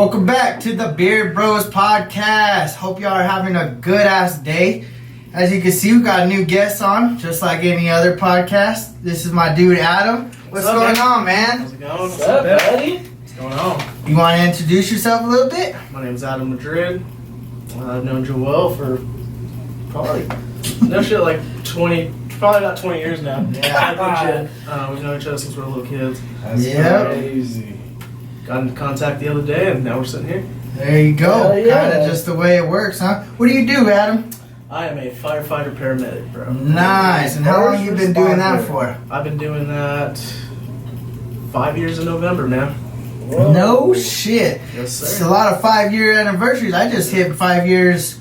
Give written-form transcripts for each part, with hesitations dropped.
Welcome back to the Beard Bros podcast. Hope y'all are having a good ass day. As you can see, we got a new guest on, just like any other podcast. This is my dude Adam. What's going on, man? How's it going? What's up, buddy? What's going on? You want to introduce yourself a little bit? My name's Adam Madrid. I've known Joel for probably like 20, probably about 20 years now. Yeah. Legit. We've known each other since we were little kids. That's Yep. crazy. Got into contact the other day, and now we're sitting here. There you go. Hell yeah. Kind of just the way it works, huh? What do you do, Adam? I am a firefighter paramedic, bro. Nice. And how long have you been doing that for? I've been doing that 5 years in November, man. Whoa. No shit. Yes, It's sir. a lot of 5-year anniversaries. I just hit 5 years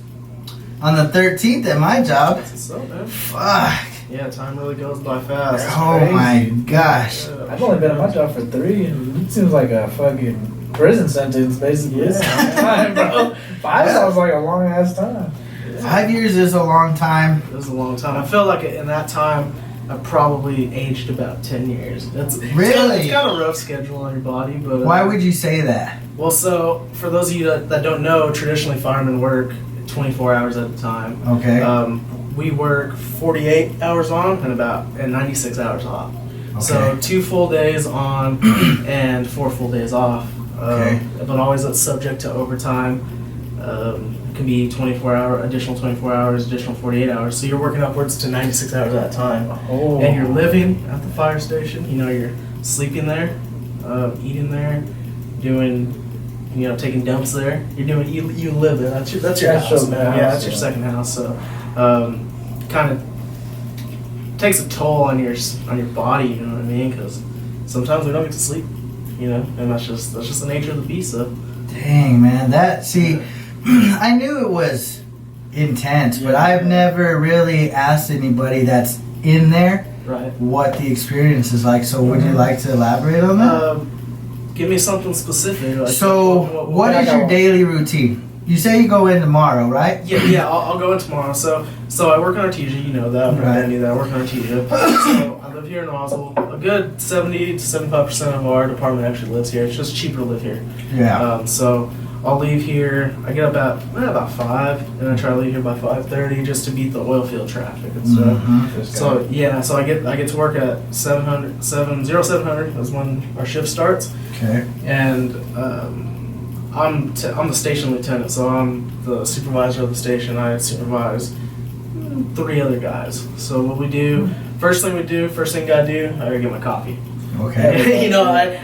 on the 13th at my job. What's up, man? Fuck. Yeah, time really goes by fast. Oh my gosh. I've only been at my job for 3, and it seems like a fucking prison sentence, basically. Yeah. Time, bro. 5 sounds like a long ass time. 5 years is a long time. It was a long time. I feel like in that time, I probably aged about 10 years. Really? It's got a rough schedule on your body, but Why would you say that? Well, so for those of you that don't know, traditionally firemen work 24 hours at a time. Okay. We work 48 hours on and 96 hours off. So 2 full days on and 4 full days off. Okay. But always that's subject to overtime. It can be additional 24 hours, additional 48 hours. So you're working upwards to 96 hours at a time. Oh. And you're living at the fire station. You know, you're sleeping there, eating there, doing, taking dumps there. You live there. That's your That's house, your man. house, Yeah, that's your yeah. second house. So, kind of takes a toll on your body. You know what I mean? Because sometimes we don't get to sleep. And that's just the nature of the beast. So. Dang, man. I knew it was intense, but Yeah. I've never really asked anybody that's in there Right. what the experience is like. So would you like to elaborate on that? Give me something specific. Like So what is your daily routine? You say you go in tomorrow, right? Yeah. I'll go in tomorrow. So I work on Artesia. You know that. I'm Right. telling you that. I work on Artesia. So I live here in Oswald. A good 70 to 75% of our department actually lives here. It's just cheaper to live here. Yeah. So I'll leave here. I get up about 5, and I try to leave here by 5:30 just to beat the oil field traffic and stuff. Mhm. So yeah, so I get to work at 700. That's when our shift starts. Okay. And I'm the station lieutenant, so I'm the supervisor of the station. I supervise 3 other guys. So what we do, first thing I do, I gotta get my coffee. Okay.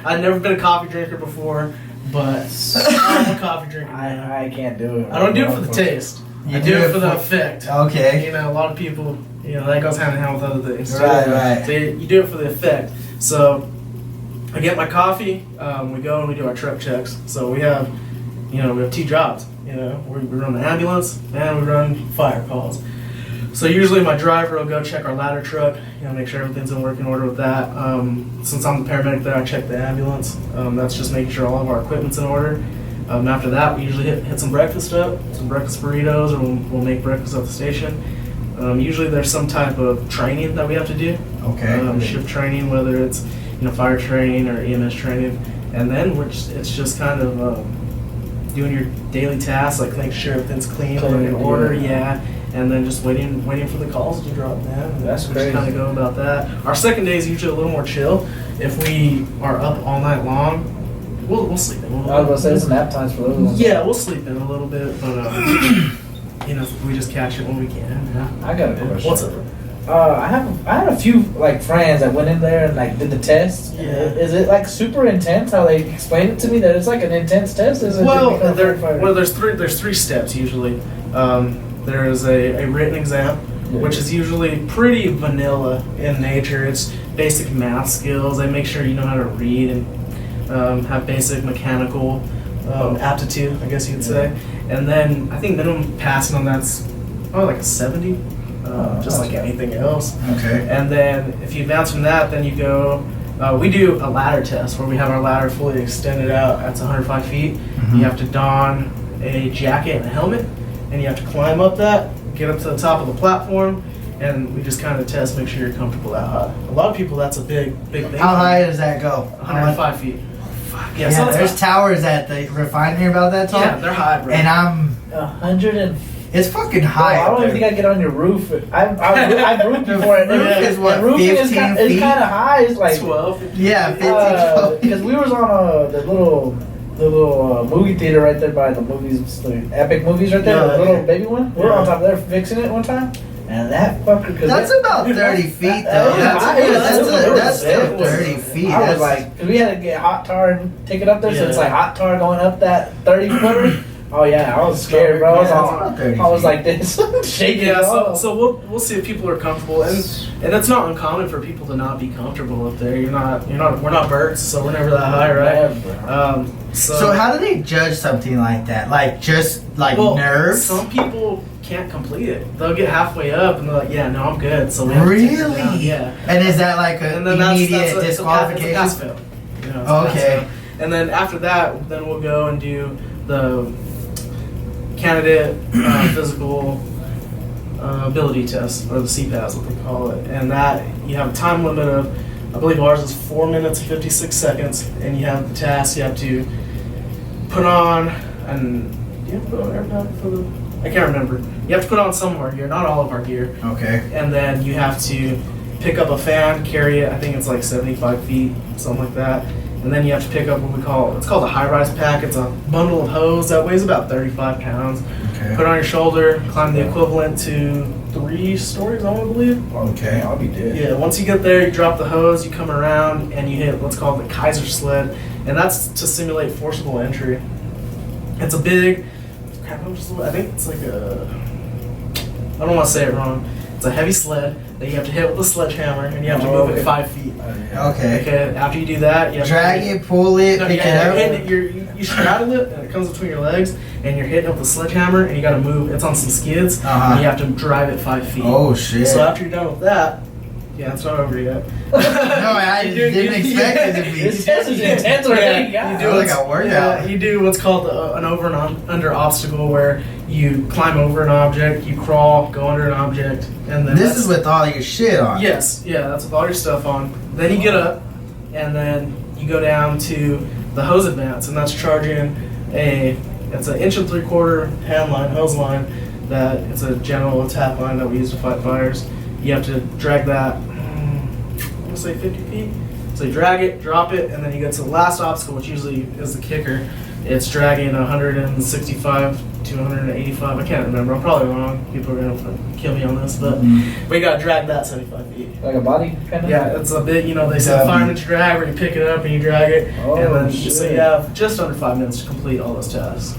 I've never been a coffee drinker before, but I'm a coffee drinker. Man. I can't do it. I don't do it for the taste. You I do it for the effect. Okay. A lot of people, that goes hand in hand with other things. too. Right. So you do it for the effect. So I get my coffee. We go and we do our truck checks. So we have 2 jobs. We run the ambulance and we run fire calls. So usually my driver will go check our ladder truck. Make sure everything's in working order with that. Since I'm the paramedic there, I check the ambulance. That's just making sure all of our equipment's in order. After that, we usually hit some breakfast up, some breakfast burritos, or we'll make breakfast at the station. Usually there's some type of training that we have to do. Okay. Shift training, whether it's fire training or EMS training, and then it's just kind of doing your daily tasks, like making sure everything's clean or in order, and then just waiting for the calls to drop down. And That's just crazy. kind of go about that. Our second day is usually a little more chill. If we are up all night long, we'll sleep in. I was going to say, there's nap times for those ones. Yeah, we'll sleep in a little bit, but we just catch it when we can. Yeah. I got a question. What's up? I had a few friends that went in there and did the test. Yeah. Is it super intense? How they explained it to me that it's like an intense test? Is it There's 3 steps usually. There is a written exam, which is usually pretty vanilla in nature. It's basic math skills. They make sure you know how to read and have basic mechanical aptitude, I guess you could say. And then I think minimum passing on that's probably like a 70. Just like anything else. Okay. And then if you advance from that, then you go, we do a ladder test where we have our ladder fully extended out. That's 105 feet. Mhm. You have to don a jacket and a helmet, and you have to climb up that, get up to the top of the platform, and we just kind of test, make sure you're comfortable that high. A lot of people, that's a big thing. How high does that go? 105 feet. fuck. Yeah, so it's there's towers at the refinery about that tall. Yeah, they're high, bro. And 100 and. it's fucking Bro, high. I don't up even there. think I get on your roof. I've roofed before. The roof is what, the roofing is 15 kind feet? of high. It's like 12. Yeah, 15. because we was on the little movie theater right there by the movies, the Epic Movies right there, Yeah, the little yeah. baby one. We were on top of there fixing it one time, and that fucker. That's about 30 feet though. That's still 30 feet. I was That's like, cause we had to get hot tar and take it up there, so it's Yeah. like hot tar going up that 30-footer. Oh yeah, I was scared, bro. Yeah, that's about 30 I was feet. like this, shaking. Yeah, off. so we'll see if people are comfortable, and it's not uncommon for people to not be comfortable up there. We're not birds, so we're never that high, right? Yeah, bro. So how do they judge something like that? Like just like well, nerves? some people can't complete it. They'll get halfway up and they're like, "Yeah, no, I'm good." So we have to take it down. Really? Yeah. And is that like an And then immediate it's a disqualification? pass fail. You know, it's a Oh, pass okay. fail. And then after that, then we'll go and do the candidate physical ability test, or the CPAS, what they call it. And that you have a time limit of, I believe ours is 4 minutes and 56 seconds, and you have the task. You have to put on do you have to put on AirPod for the? I can't remember. You have to put on some of our gear, not all of our gear. Okay. And then you have to pick up a fan, carry it. I think it's like 75 feet, something like that. And then you have to pick up what it's called a high-rise pack. It's a bundle of hose that weighs about 35 pounds. Okay. Put it on your shoulder, climb the equivalent to 3 stories, I want to believe. Okay. I'll be dead. Yeah, once you get there, you drop the hose, you come around, and you hit what's called the Kaiser sled. And that's to simulate forcible entry. It's a big, I think it's like I don't want to say it wrong. It's a heavy sled that you have to hit with a sledgehammer, and you have to move it 5 feet. Okay. Okay, after you do that, you have Drag to it, pull it, No, pick yeah, it up. you straddle it, and it comes between your legs, and you're hitting it with a sledgehammer, and you got to move. It's on some skids, Uh-huh. and you have to drive it 5 feet. Oh shit. So after you're done with that, yeah, it's not over yet. No, I didn't expect it to be. This test is intense already. Yeah, God. you do like a workout. Yeah, you do what's called an over and under obstacle, where you climb over an object, you crawl, go under an object, and then This is with all your shit on. Yes, yeah, that's with all your stuff on. Then you get up, and then you go down to the hose advance, and that's charging it's an 1 3/4 hand line, hose line, that it's a general attack line that we use to fight fires. You have to drag that, I'm gonna say 50 feet. So you drag it, drop it, and then you get to the last obstacle, which usually is the kicker. It's dragging 165 to 185. I can't remember. I'm probably wrong. People are gonna kill me on this, but we gotta drag that 75 feet. Like a body kind of? Yeah, it's a bit, they say Yeah. fireman's drag, where you pick it up and you drag it, Oh, and then shit. so you have just under 5 minutes to complete all those tasks.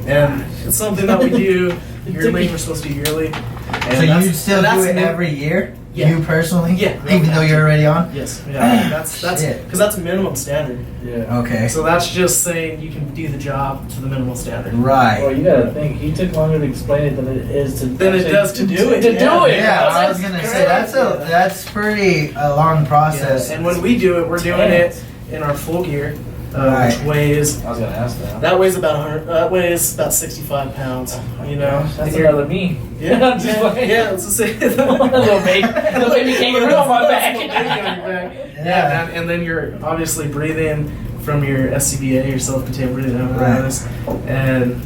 And it's something that we do yearly. We're supposed to do yearly. And So you that's- still and do that's it new- every year? Yeah. You personally? Yeah. Even though you're already on? Yes, yeah. That's Shit. because that's a minimum standard. Yeah. Okay. So that's just saying you can do the job to the minimal standard. Well, Right. you gotta think. He took longer to explain it than it is to. Than it does to do it. To do it. Yeah, I was That's gonna say crazy. that's pretty a long process. Yeah. And when we do it, we're doing it in our full gear, Right. which weighs I was gonna ask that. that weighs about 100. That weighs about 65 pounds. You know, That's And you're- another me. Yeah, I'm just yeah, like- yeah. Let's just say little baby kangaroo on my back. Yeah. Yeah, and then you're obviously breathing from your SCBA, your self-contained breathing apparatus, and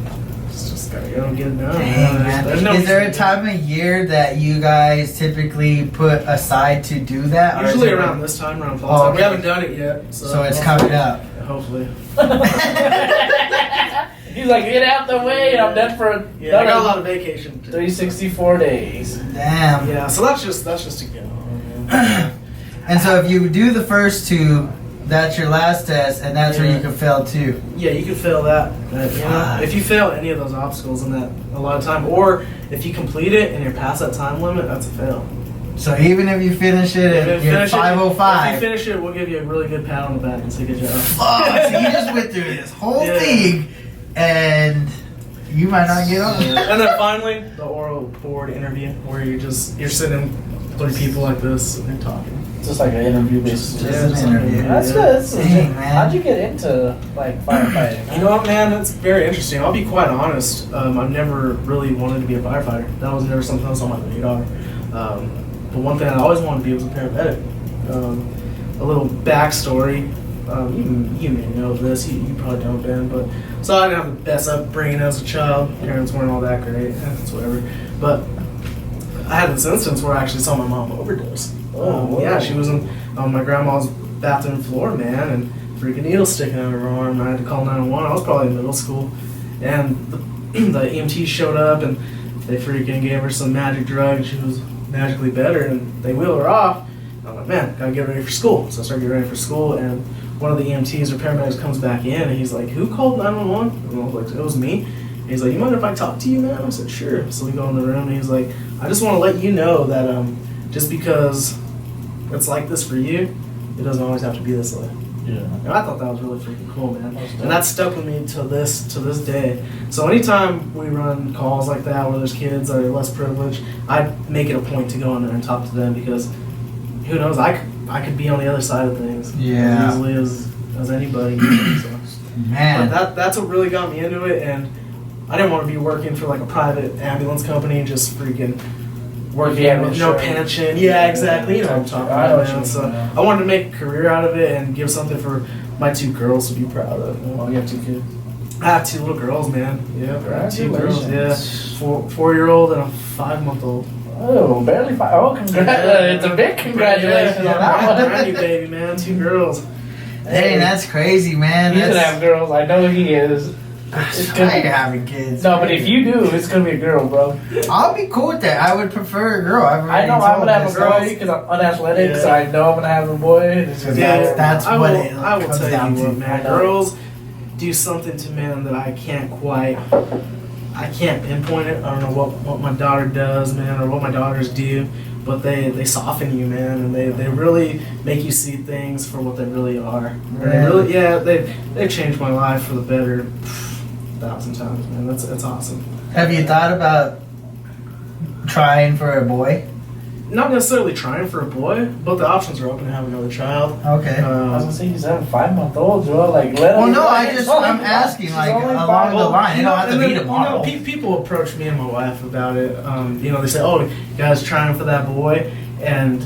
it's just gotta go and get it done. Dang, man. There's no Is there a reason to time of year that you guys typically put aside to do that? do or it. is Usually it- around this time, around fall Oh, time. We okay. haven't done it yet, So it's coming up. Hopefully. He's like, get out the way, and I'm done for Yeah, I got a another lot of vacation. 364 days. Damn. Yeah, so that's just a go. And so if you do the first two, that's your last test, and that's where Yeah. you can fail too. Yeah, you can fail that. Fuck. If you fail any of those obstacles in that a lot of time, or if you complete it and you're past that time limit, that's a fail. So even if you finish it If and you you're finish it- If 505, you finish it, we'll give you a really good pat on the back and say good job. fuck, so you just went through this whole Yeah. thing, and you might not get on. And then finally, the oral board interview, where you're sitting 3 people like this and they're talking. It's just like an interview, basically. Just an interview. That's good. That's Dang, man. How'd you get into like firefighting? You know what, man? That's very interesting. I'll be quite honest. I've never really wanted to be a firefighter. That was never something else on my radar. But one thing I always wanted to be was a paramedic. A little backstory. You may know this. You probably don't, Ben. But so I didn't have the best upbringing as a child. Parents weren't all that great. It's whatever. But I had this instance where I actually saw my mom overdose. Yeah, she was on my grandma's bathroom floor, man, and freaking needle sticking out of her arm. And I had to call 911. I was probably in middle school, and the EMTs showed up and they freaking gave her some magic drug, and she was magically better. And they wheeled her off. I'm like, man, gotta get ready for school. So I started getting ready for school, and one of the EMTs or paramedics comes back in, and he's like, who called 911? And I was like, it was me. And he's like, you mind if I talk to you, man? I said, sure. So we go in the room, and he's like, I just want to let you know that just because it's like this for you, it doesn't always have to be this way. Yeah. And I thought that was really freaking cool, man. And that stuck with me to this day. So anytime we run calls like that where there's kids that are less privileged, I make it a point to go in there and talk to them, because who knows, I could be on the other side of things as easily as anybody. So. Man. But that's what really got me into it, and I didn't want to be working for like a private ambulance company, just freaking working with no pension. Yeah, exactly. You know what I'm talking about, man. So I wanted to make a career out of it and give something for my 2 girls to be proud of. Oh, you have 2 kids? I have 2 little girls, man. Yeah, I have 2 girls. Yeah, 4-year-old and a 5-month-old. Oh, barely 5. Oh, congratulations. It's a big congratulations on that one. Brand new baby, man. 2 girls. Dang, that's crazy, man. He's gonna have girls. I know he is. I ain't having kids. No, but if you do, it's gonna be a girl, bro. I'll be cool with that. I would prefer a girl. I know I'm gonna have a boy because I'm unathletic, so I know I'm gonna have a boy. That's what it I will comes tell down you to. what, man. Girls do something to men that I can't pinpoint it. I don't know what my daughter does, man, or what my daughters do, but they soften you, man, and they really make you see things for what they really are. They've changed my life for the better 1,000 times, man. It's awesome. Have you thought about trying for a boy? Not necessarily trying for a boy, but the options are open to have another child. Okay. I was gonna say he's having 5-month-old, Joe. Like, let him. Well, no, I'm asking, like, along the line. You don't have to be tomorrow. People approach me and my wife about it. They say, "Oh, you guys trying for that boy," and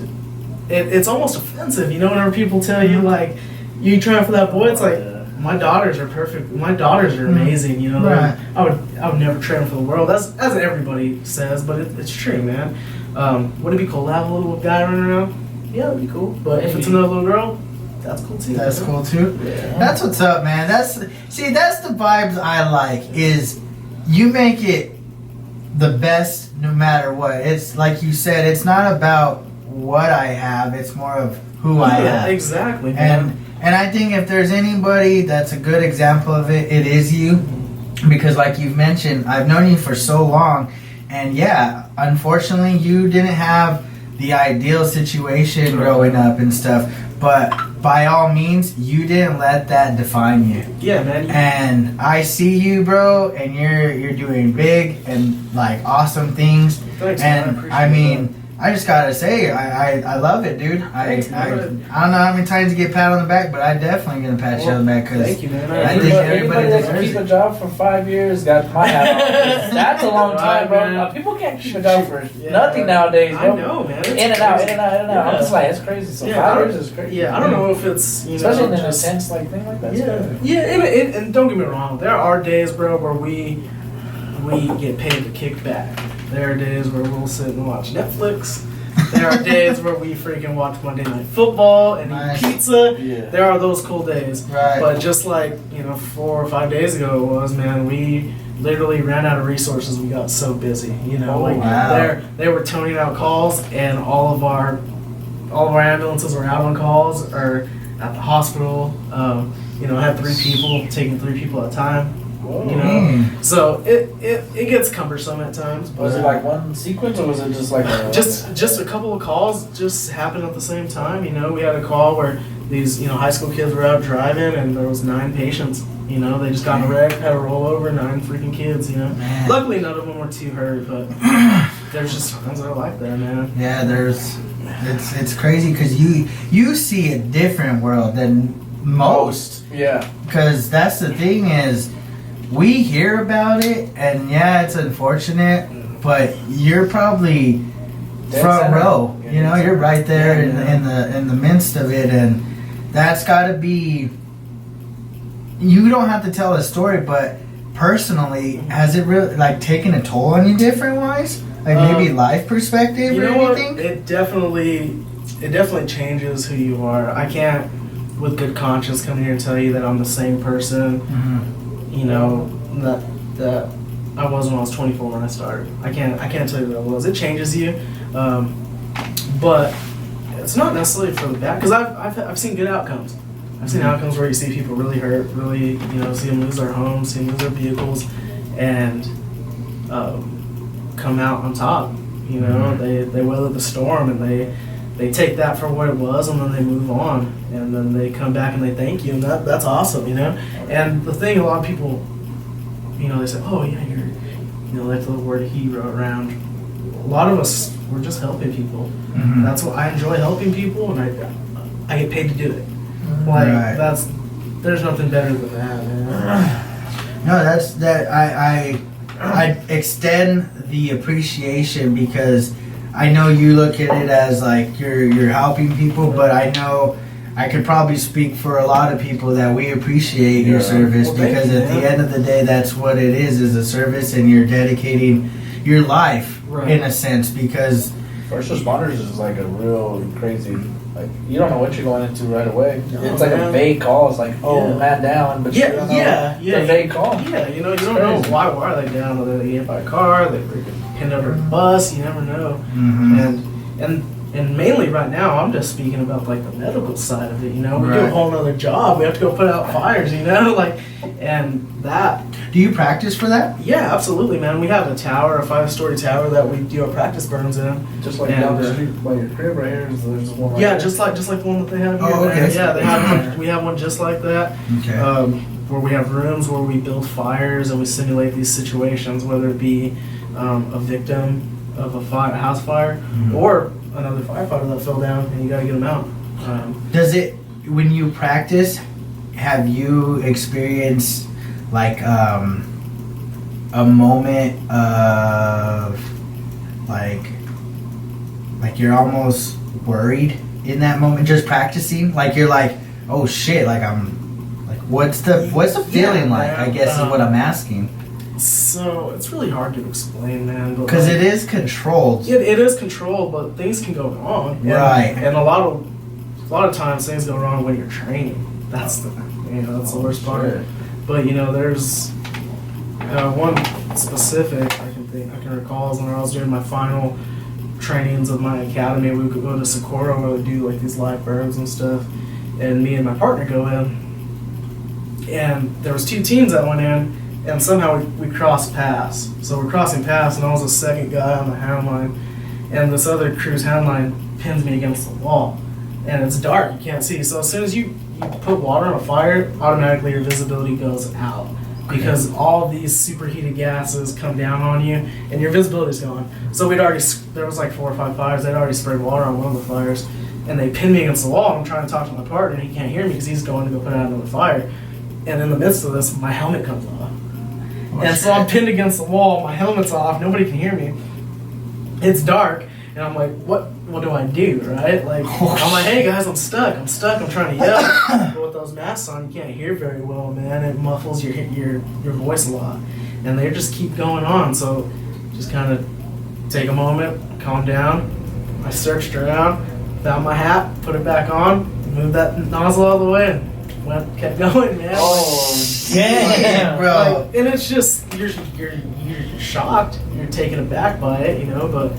it's almost offensive. You know, whenever people tell you like, "You trying for that boy," it's like, my daughters are perfect. My daughters are amazing. You know, right. I would never trade them for the world. As everybody says, but it's true, man. Would it be cool to have a little guy running around? Yeah, that'd be cool. But if it's another little girl, that's cool too. That's cool too. Yeah. That's what's up, man. That's the vibes I like. Is you make it the best no matter what. It's like you said. It's not about what I have. It's more of who I am. Exactly, man. And I think if there's anybody that's a good example of it, it is you. Because like you've mentioned, I've known you for so long. And yeah, unfortunately, you didn't have the ideal situation growing up and stuff. But by all means, you didn't let that define you. Yeah, man. And I see you, bro, and you're doing big and like awesome things. Thanks, and man. I mean, I just gotta say, I love it, dude. Thanks, I don't know how many times you get pat on the back, but I definitely gonna pat you on the back because thank you, man. I think everybody that can deserves keep it. a job for 5 years got my hat off. That's a long time, bro. Man. People can't keep a job for nothing nowadays, bro. I know, man. It's In and out. I'm just like, it's crazy. So 5 years is crazy. Yeah, I don't know if it's especially in an intense like thing like that. And don't get me wrong, there are days, bro, where we get paid to kick back. There are days where we'll sit and watch Netflix. There are days where we freaking watch Monday Night Football and eat pizza. Yeah. There are those cool days. Right. But just like, 4 or 5 days ago it was, man, we literally ran out of resources. We got so busy. Wow. They were toning out calls, and all of our ambulances were out on calls or at the hospital. I had 3 people taking 3 people at a time. So it gets cumbersome at times. But was it like one sequence, or was it just like just a couple of calls just happened at the same time? We had a call where these high school kids were out driving, and there was 9 patients. They just got in a wreck, had a rollover, 9 freaking kids. Man. Luckily none of them were too hurt, but there's just times that are like that, man. Yeah, it's crazy because you see a different world than most. Yeah. Because that's the thing is, we hear about it, and yeah, it's unfortunate, but you're probably front row. You're right there in the midst of it, and that's got to be. You don't have to tell a story, but personally, has it really like taken a toll on you different wise? Like maybe life perspective or anything? It definitely changes who you are. I can't, with good conscience, come here and tell you that I'm the same person. You know that I was when I was 24 when I started. I can't tell you that I was. It changes you, but it's not necessarily for the bad. Because I've seen good outcomes. I've seen outcomes where you see people really hurt, really see them lose their homes, see them lose their vehicles, and come out on top. They weather the storm and they take that for what it was, and then they move on, and then they come back and they thank you, and that's awesome. And the thing, a lot of people, they say, oh yeah, you're, they throw the word hero around. A lot of us, we're just helping people. That's what I enjoy, helping people, and I get paid to do it. Like there's nothing better than that, man. No, I extend the appreciation because I know you look at it as like you're helping people, but I know I could probably speak for a lot of people that we appreciate your service because at the end of the day, that's what it is a service, and you're dedicating your life in a sense because first responders is like a real crazy. Like you don't know what you're going into right away. It's like a vague call. It's like, man down, but you don't know the vague call. Yeah, you don't know why are they down? Whether they get hit by a car, they freaking pinned under a bus. You never know. And mainly right now, I'm just speaking about like the medical side of it. We do a whole other job. We have to go put out fires. And that. Do you practice for that? Yeah, absolutely, man. We have a tower, a 5-story tower that we do our practice burns in. Just like down the street by your crib right here. There's one. Right there. just like the one that they have here. Oh, okay. Yeah, they have one. We have one just like that. Okay. Where we have rooms where we build fires and we simulate these situations, whether it be a victim of a house fire or another firefighter that fell down and you got to get them out. Does it, when you practice, have you experienced like a moment of like you're almost worried in that moment just practicing? Like you're like, oh shit, like I'm like what's the feeling like? I guess is what I'm asking. So it's really hard to explain, man. Because it is controlled. It is controlled, but things can go wrong. Right. And a lot of times things go wrong when you're training. That's the worst part. But there's one specific I can recall is when I was doing my final trainings of my academy. We would go to Socorro where we do like these live burns and stuff, and me and my partner go in, and there was 2 teams that went in. And somehow we crossed paths. So we're crossing paths, and I was the second guy on the hound line. And this other crew's hound line pins me against the wall. And it's dark, you can't see. So as soon as you put water on a fire, automatically your visibility goes out. Because all these superheated gases come down on you, and your visibility's gone. So there was like 4 or 5 fires. They'd already sprayed water on one of the fires. And they pinned me against the wall. And I'm trying to talk to my partner, and he can't hear me because he's going to go put out another fire. And in the midst of this, my helmet comes off. So I'm pinned against the wall, my helmet's off, nobody can hear me. It's dark, and I'm like, what do I do, right? Like, I'm like, hey guys, I'm stuck, I'm trying to yell. But with those masks on, you can't hear very well, man. It muffles your voice a lot. And they just keep going on, so just kind of take a moment, calm down. I searched around, found my hat, put it back on, moved that nozzle all the way, and kept going, man. Oh, damn, bro. And it's just you're shocked, you're taken aback by it, but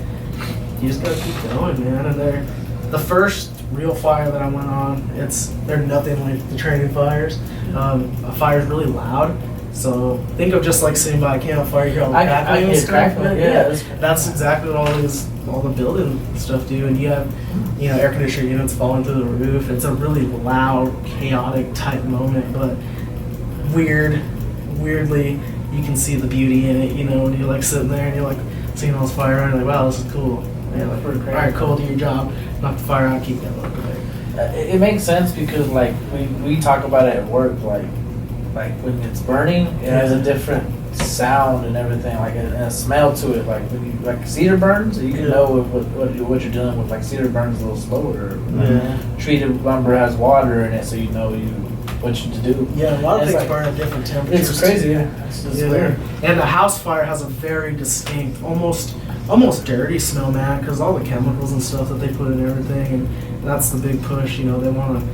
you just gotta keep going, man. And the first real fire that I went on, they're nothing like the training fires. A fire's really loud, so think of just like sitting by a campfire, you hear all the crackling and stuff. Yeah, that's exactly what all the building stuff do. And you have air conditioner units falling through the roof. It's a really loud, chaotic type moment, but weirdly you can see the beauty in it, when you're like sitting there and you're like seeing all this fire and you're like, wow, this is cool. And you're like, alright, cool, do your job, knock the fire out, keep going. It makes sense because like we talk about it at work, like when it's burning, it has a different sound and everything, like a smell to it. Like when you like cedar burns, you can know what you're dealing with. Like cedar burns a little slower. Treated lumber has water in it, so you know what to do. Yeah, a lot of things like, burn at different temperatures. It's crazy. Yeah, it's weird. And the house fire has a very distinct, almost dirty smell, man, because all the chemicals and stuff that they put in everything, and that's the big push. You know, they want to.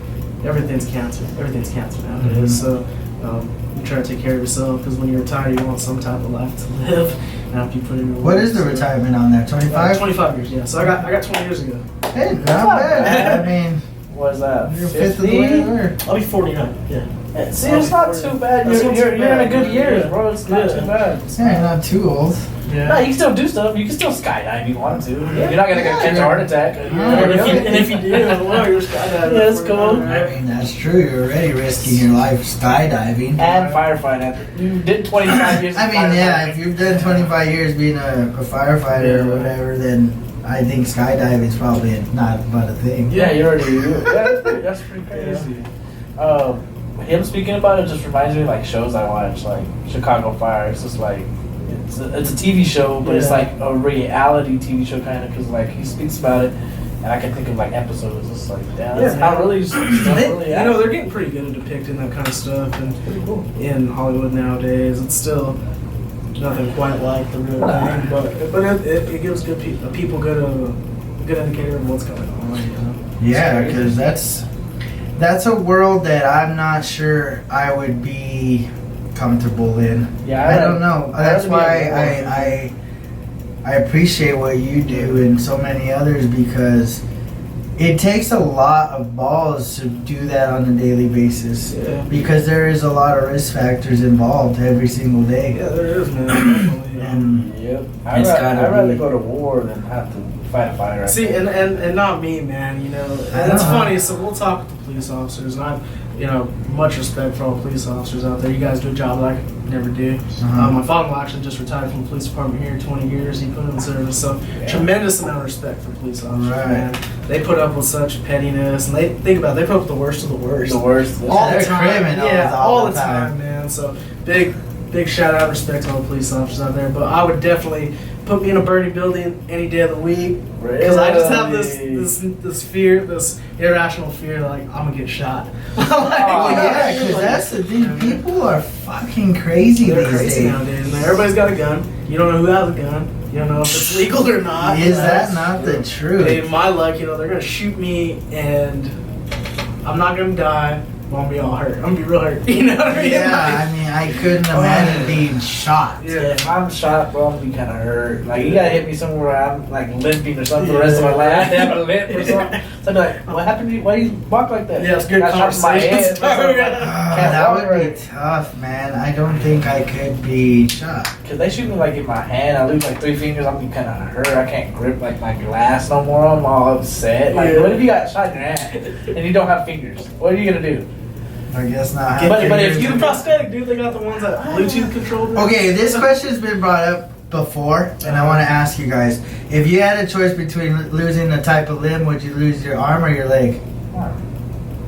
Everything's cancer. Everything's cancer nowadays. So you try to take care of yourself, because when you're retired, you want some type of life to live. After you put in your What is the retirement on that? 25? 25 years. Yeah. So I got 20 years ago. Hey, not bad. I mean, what is that? you're fifth of the way there. I'll be 49. Yeah. See, it's not too bad. You're in a good years, bro. It's not too bad. Yeah, you're not too old. Yeah. No, you can still do stuff. You can still skydive if you want to. You're not gonna catch a heart attack. And if you do, well, you're skydiving. Yeah, that's cool. I mean, that's true. You're already risking your life skydiving. And firefighting. You did 25 years. I mean, yeah, if you've done 25 years being a firefighter or whatever, then I think skydiving is probably not but a thing. Yeah, you already. That's pretty crazy. Him speaking about it just reminds me of like shows I watch, like Chicago Fire. It's just like it's a TV show, but it's like a reality TV show kind of, because like he speaks about it, and I can think of like episodes. It's like that's how really. You know, they're getting pretty good at depicting that kind of stuff, and pretty cool in Hollywood nowadays. It's still nothing quite like the real thing, but it gives people good indicator of what's going on. You know? Yeah, because that's a world that I'm not sure I would be comfortable in. Yeah, I don't know. That's why I appreciate what you do and so many others, because it takes a lot of balls to do that on a daily basis. Yeah. Because there is a lot of risk factors involved every single day. Yeah, there is, man. Definitely, yeah. And Yep. I'd rather go to war than have to fight a fire. See, and not me, man. You know, and it's funny. So we'll talk with the police officers, and I've, much respect for all police officers out there. You guys do a job that I could never do. My father-in-law actually just retired from the police department here. 20 years he put in the service. So tremendous amount of respect for police officers, man. They put up with such pettiness, and they think about it, they put up with the worst of the worst. The worst. All the they're time. criminals Yeah, all the the time, man. So big shout out, respect to all the police officers out there. But I would definitely put me in a burning building any day of the week, because I just have this fear, this irrational fear, like I'm gonna get shot. yeah, because that's the thing. People are fucking crazy They're these crazy days. nowadays, man. Everybody's got a gun. You don't know who has a gun. You don't know if it's legal or not. Is that not the truth? In my luck, they're gonna shoot me, and I'm not gonna die. I'm gonna be all hurt. I'm gonna be real hurt. You know what I mean? Yeah, I mean, I couldn't imagine being shot. Yeah. If I'm shot, bro, I'm gonna be kind of hurt. Like, you gotta hit me somewhere where I'm like limping or something the rest of my life. I have to have a limp or something. So I'd be like, what happened to you? Why do you walk like that? Yeah, it's good Got shot in my conversation head. starter. That would be tough, man. I don't think I could be shot. Cause they shoot me like in my hand. I lose like 3 fingers. I'm kind of hurt. I can't grip like my glass no more. I'm all upset. Like, what if you got shot in your hand and you don't have fingers? What are you gonna do? I guess not. But if You the prosthetic, dude, they got the ones that Bluetooth controlled. Okay, this question's been brought up before, and I want to ask you guys: if you had a choice between losing a type of limb, would you lose your arm or your leg?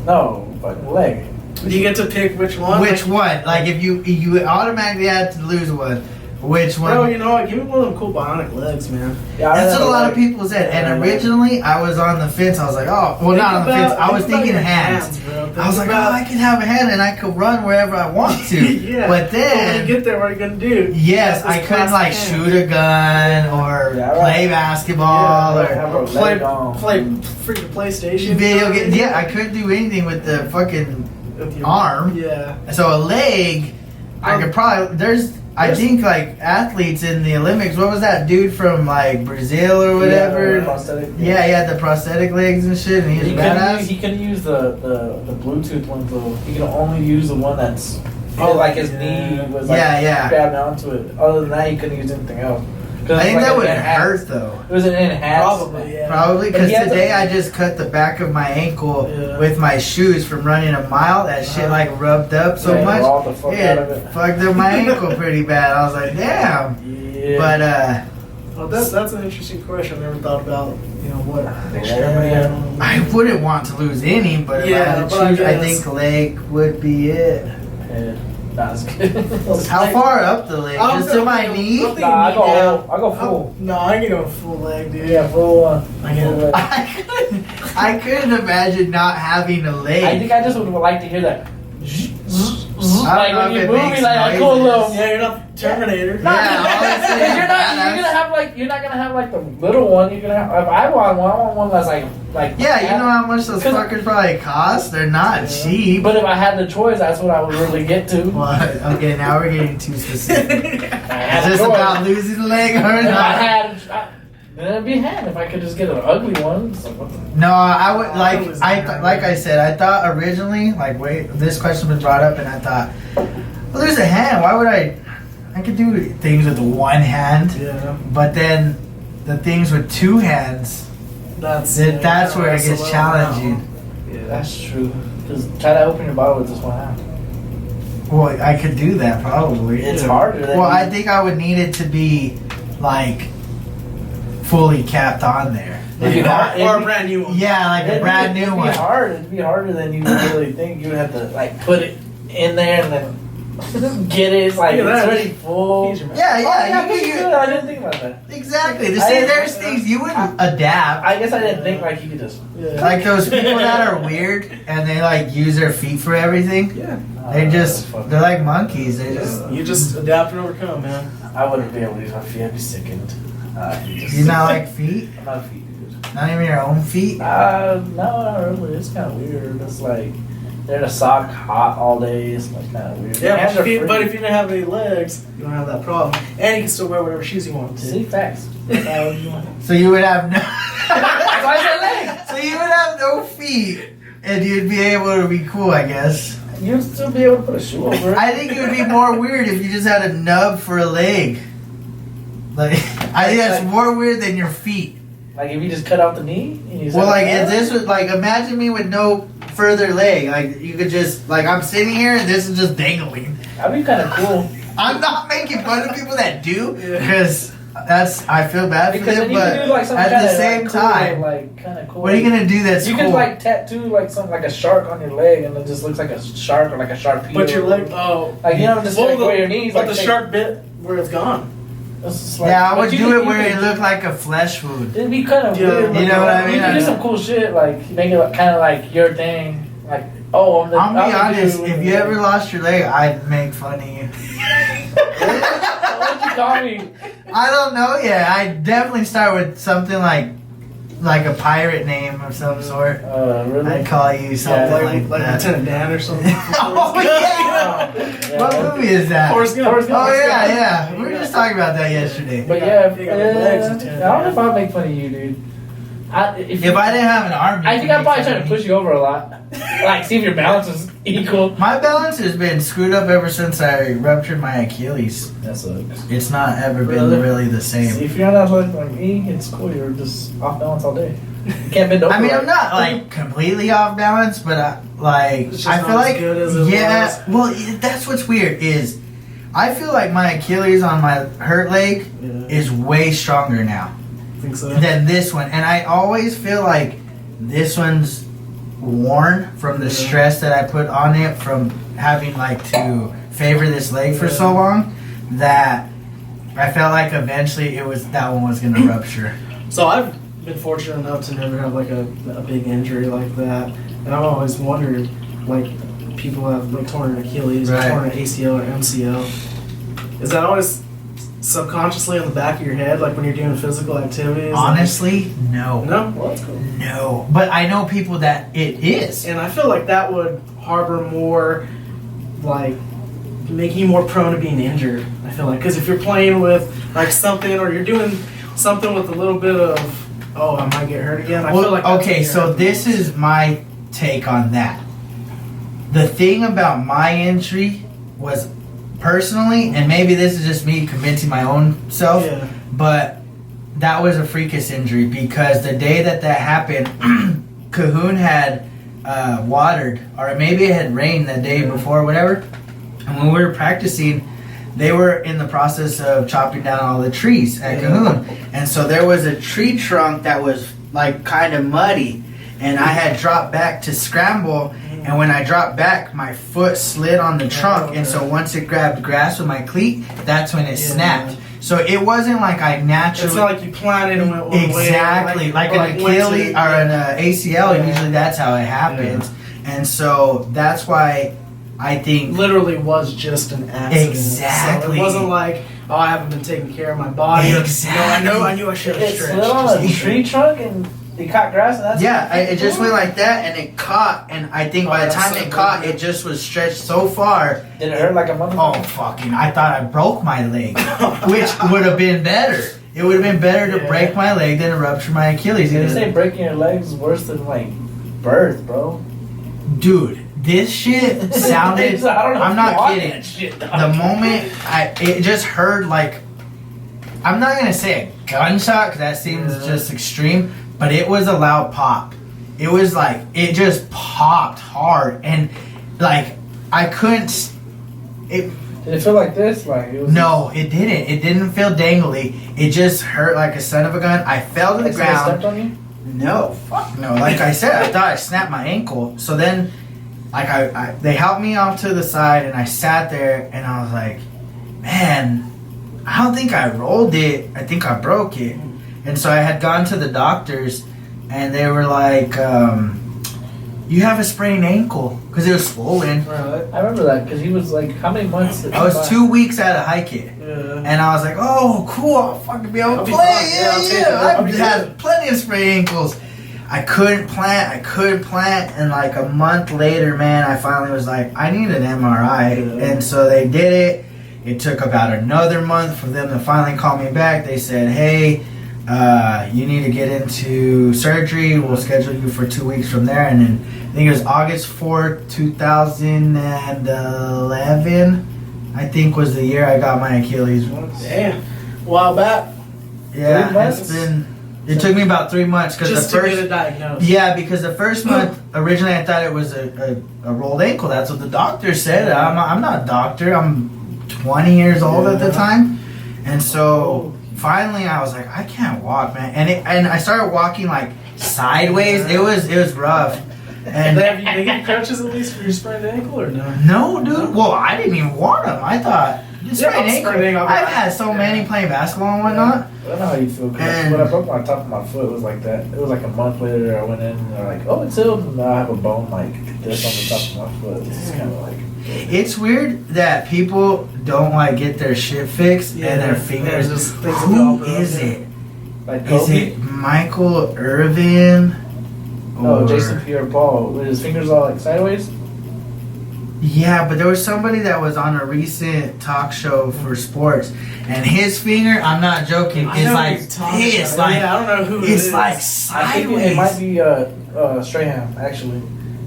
No, fucking leg. Do you get to pick which one? Which one? Like, if you automatically had to lose one, which one? Bro, you know what? Give me one of them cool bionic legs, man. Yeah, That's what a lot of people said. And originally, I was on the fence. I was like, oh, well, not on the fence. I was thinking hands. I was like, oh, I could have a hand and I could run wherever I want to. Yeah. But then, when you get there, what are you gonna do? yes, I couldn't like shoot a gun or play basketball or play freaking PlayStation. video game. Yeah, I couldn't do anything with the fucking with your arm. Yeah. So a leg, I could probably. I think like athletes in the Olympics. What was that dude from like Brazil or whatever? Yeah, he had the prosthetic legs and shit, and he was badass. He couldn't use the Bluetooth one though. He could only use the one that's like his knee was like grabbed onto it. Other than that, he couldn't use anything else. I think that would hurt though. It was an enhanced. Probably, yeah. Probably because today I just cut the back of my ankle with my shoes from running a mile. That shit like rubbed up so much. It fucked up my ankle pretty bad. I was like, damn. Yeah. But well, that's an interesting question. I never thought about what extremity. I wouldn't want to lose any, but if I had to choose, I think leg would be it. Yeah. Not as good. How far up the leg? Just to my knee? Nah, I go full. No, I can go full leg, dude. Yeah, full. I get full it. leg. I couldn't imagine not having a leg. I think I just would like to hear that. I don't Like know when if you it move, makes like a cool noises. little. Yeah, you're not Terminator. No, Yeah, because honestly, you're not gonna have like the little one. You're gonna have. If I want one that's like. Yeah, you know how much those 'Cause- fuckers probably cost? They're not cheap. But if I had the choice, that's what I would really get to. What? Okay, now we're getting too specific. I had Is a this choice. about losing a leg or If I not? had, then it'd be a hand. If I could just get an ugly one. So what the- No, I would like I said, I thought originally, like, wait, this question was brought up, and I thought, well, there's a hand. Why would I could do things with one hand, Yeah, but then the things with two hands, that's where it gets challenging. Yeah, That's true. Because try to open your bottle with just one hand. Well, I could do that probably. It's harder. Than Well, I think I would need it to be like fully capped on there. It'd be hard. or a brand new one. Yeah, like a brand new It'd one. be hard. It'd be harder than you really think. You would have to like put it in there and then get it. It's like Look at it's that. already full. He's your man. Yeah, Oh, yeah, that's you good. could, I didn't think about that. exactly. To I see, didn't- there's things you wouldn't adapt. I guess I didn't think like you could just. Yeah. Like those people that are weird and they like use their feet for everything. Yeah. They just, fuck. they're like monkeys. They just, You just adapt and overcome, man. I wouldn't be able to use my feet. I'd be sickened. you not like feet? I'm not a feet dude. Not even your own feet? No, not really. It's kind of weird. It's like they're in a sock hot all day. It's like kind of weird. Yeah, Hands but are if, you, free. but if you didn't have any legs, you don't have that problem. And you can still wear whatever shoes you want to. See, facts. So you would have no. That's why I said legs. So you would have no feet, and you'd be able to be cool, I guess. You'd still be able to put a shoe over it. I think it would be more weird if you just had a nub for a leg. Like, I think that's more weird than your feet. Like if you just cut out the knee. And you just Well, have like a if this was like, imagine me with no further leg. Like you could just like I'm sitting here and this is just dangling. That'd be kind of cool. I'm not making fun of people that do Yeah. because that's I feel bad for Because them, then you but can do like something at kind the of same like, cool, time, like kind of cool. what are you gonna do that's You cool? could like tattoo like something like a shark on your leg, and it just looks like a shark or like a shark. But your leg, oh. like you know, just like where your knees. But like the take- sharp bit where it's gone. it's just like- Yeah, I but would you do could- it you where could- it looked like a flesh wound. It'd be kind of Yeah, weird. you know what I mean? You I can do know. some cool shit, like make it like, kind of like your thing. Like, oh, I'm the. I'll be I'm the honest, dude. if you ever lost your leg, I'd make fun of you. What would you call me? I don't know yet. I'd definitely start with something like a pirate name of some sort. Really? I'd call you something Like like that. Lieutenant Dan or something. Oh, yeah. Yeah. What movie is that? Forrest Gump. Forrest Gump. Oh yeah, yeah. We were just talking about that yesterday. But yeah, You got legs and I tan. don't know if I'd make fun of you, dude. If If I didn't have an arm, you I could think I'd make probably fun try of to me. push you over a lot. Like, see if your balance is equal. My balance has been screwed up ever since I ruptured my Achilles. That sucks. It's not ever been Really? really the See, same. if you're not like me, it's cool. You're just off balance all day. You can't bend over. I mean, I'm right. not like completely off balance, but It's just I not feel as like good as it yeah. was. Well, that's what's weird is I feel like my Achilles on my hurt leg Yeah. is way stronger now I think so. than this one, and I always feel like this one's worn from the Yeah. stress that I put on it from having like to favor this leg for so long that I felt like eventually that one was gonna rupture. So I've been fortunate enough to never have like a big injury like that, and I've always wondered, like, people have like torn an Achilles, or Right. torn an ACL or MCL. Is that always subconsciously in the back of your head, like when you're doing physical activities? Honestly, no. No. Well, that's cool. No, but I know people that it is. And I feel like that would harbor more, like, making you more prone to being injured. I feel like, because if you're playing with like something, or you're doing something with a little bit of, oh, I might get hurt again. I feel like that's okay, what so you're- this is my take on that. The thing about my injury was personally, and maybe this is just me convincing my own self, Yeah. but that was a freakish injury because the day that happened, Cahoon had watered, or maybe it had rained the day before, whatever. And when we were practicing, they were in the process of chopping down all the trees at Cahoon. And so there was a tree trunk that was like kind of muddy. And I had dropped back to scramble And when I dropped back, my foot slid on the trunk, and so once it grabbed grass with my cleat, that's when it snapped. So it wasn't like I naturally. It's not like you planted and went one way. Exactly, like an Achilles or an ACL. Usually that's how it happens, and so that's why I think literally was just an accident. Exactly. So it wasn't like, oh, I haven't been taking care of my body. Exactly. No, I knew I should have It stretched. slid on a tree trunk and it caught grass and that's it just went like that and it caught, and I think by the time it caught, it just was stretched so far. Did it hurt like a motherfucker? Oh fucking! I thought I broke my leg, which would have been better. It would have been better to break my leg than to rupture my Achilles. They say breaking your legs is worse than like birth, bro. Dude, this shit sounded. I don't know I'm if not you want kidding. that shit, dog. The moment it just heard like, I'm not gonna say a gunshot because that seems just extreme, but it was a loud pop. It was like it just popped hard, and like I couldn't. It Did it feel like this? Like it was no, it didn't. It didn't feel dangly. It just hurt like a son of a gun. I fell to the like someone ground. stepped on you? No, fuck no. Like I said, I thought I snapped my ankle. So then, like they helped me off to the side, and I sat there, and I was like, man, I don't think I rolled it. I think I broke it. And so I had gone to the doctors, and they were like, you have a sprained ankle because it was swollen. I remember that because he was like, how many months? I was 2 weeks out of hike it. Yeah. And I was like, oh, cool, I'll fucking be able to play. I'll take it. I'll I've be had good. plenty of sprained ankles. I couldn't plant. And like a month later, man, I finally was like, I need an MRI. Yeah. And so they did it. It took about another month for them to finally call me back. They said, hey, you need to get into surgery. We'll schedule you for 2 weeks from there. And then I think it was August 4th, 2011. I think was the year I got my Achilles. Damn. A while back. Yeah, 3 months? it's been. It took me about 3 months because Just the to get it first. diagnosed. Yeah, because the first month originally I thought it was a rolled ankle. That's what the doctor said. I'm not a doctor. I'm 20 years old at the time, and so finally I was like, I can't walk, man. And I started walking like sideways. It was rough. And They give you crutches at least for your sprained ankle or no? no, dude. Well, I didn't even want them. I thought sprained ankle. I've had so many playing basketball and whatnot. I don't know how you feel. 'Cause when I broke my top of my foot, it was like that. It was like a month later. I went in and they're like, "Oh, it's healed." And now I have a bone like this on the top of my foot. It's kind of like. It's weird that people don't like get their shit fixed and their fingers. just things that Who go up is around it? Like Is Kobe? it Michael Irvin? No, Jason Pierre-Paul with his fingers all like sideways. Yeah, but there was somebody that was on a recent talk show for sports, and his finger, I'm not joking, I is know like what you're talking this. about. Like, Yeah, I don't know who it it's is. like I think it might sideways. be Strahan actually.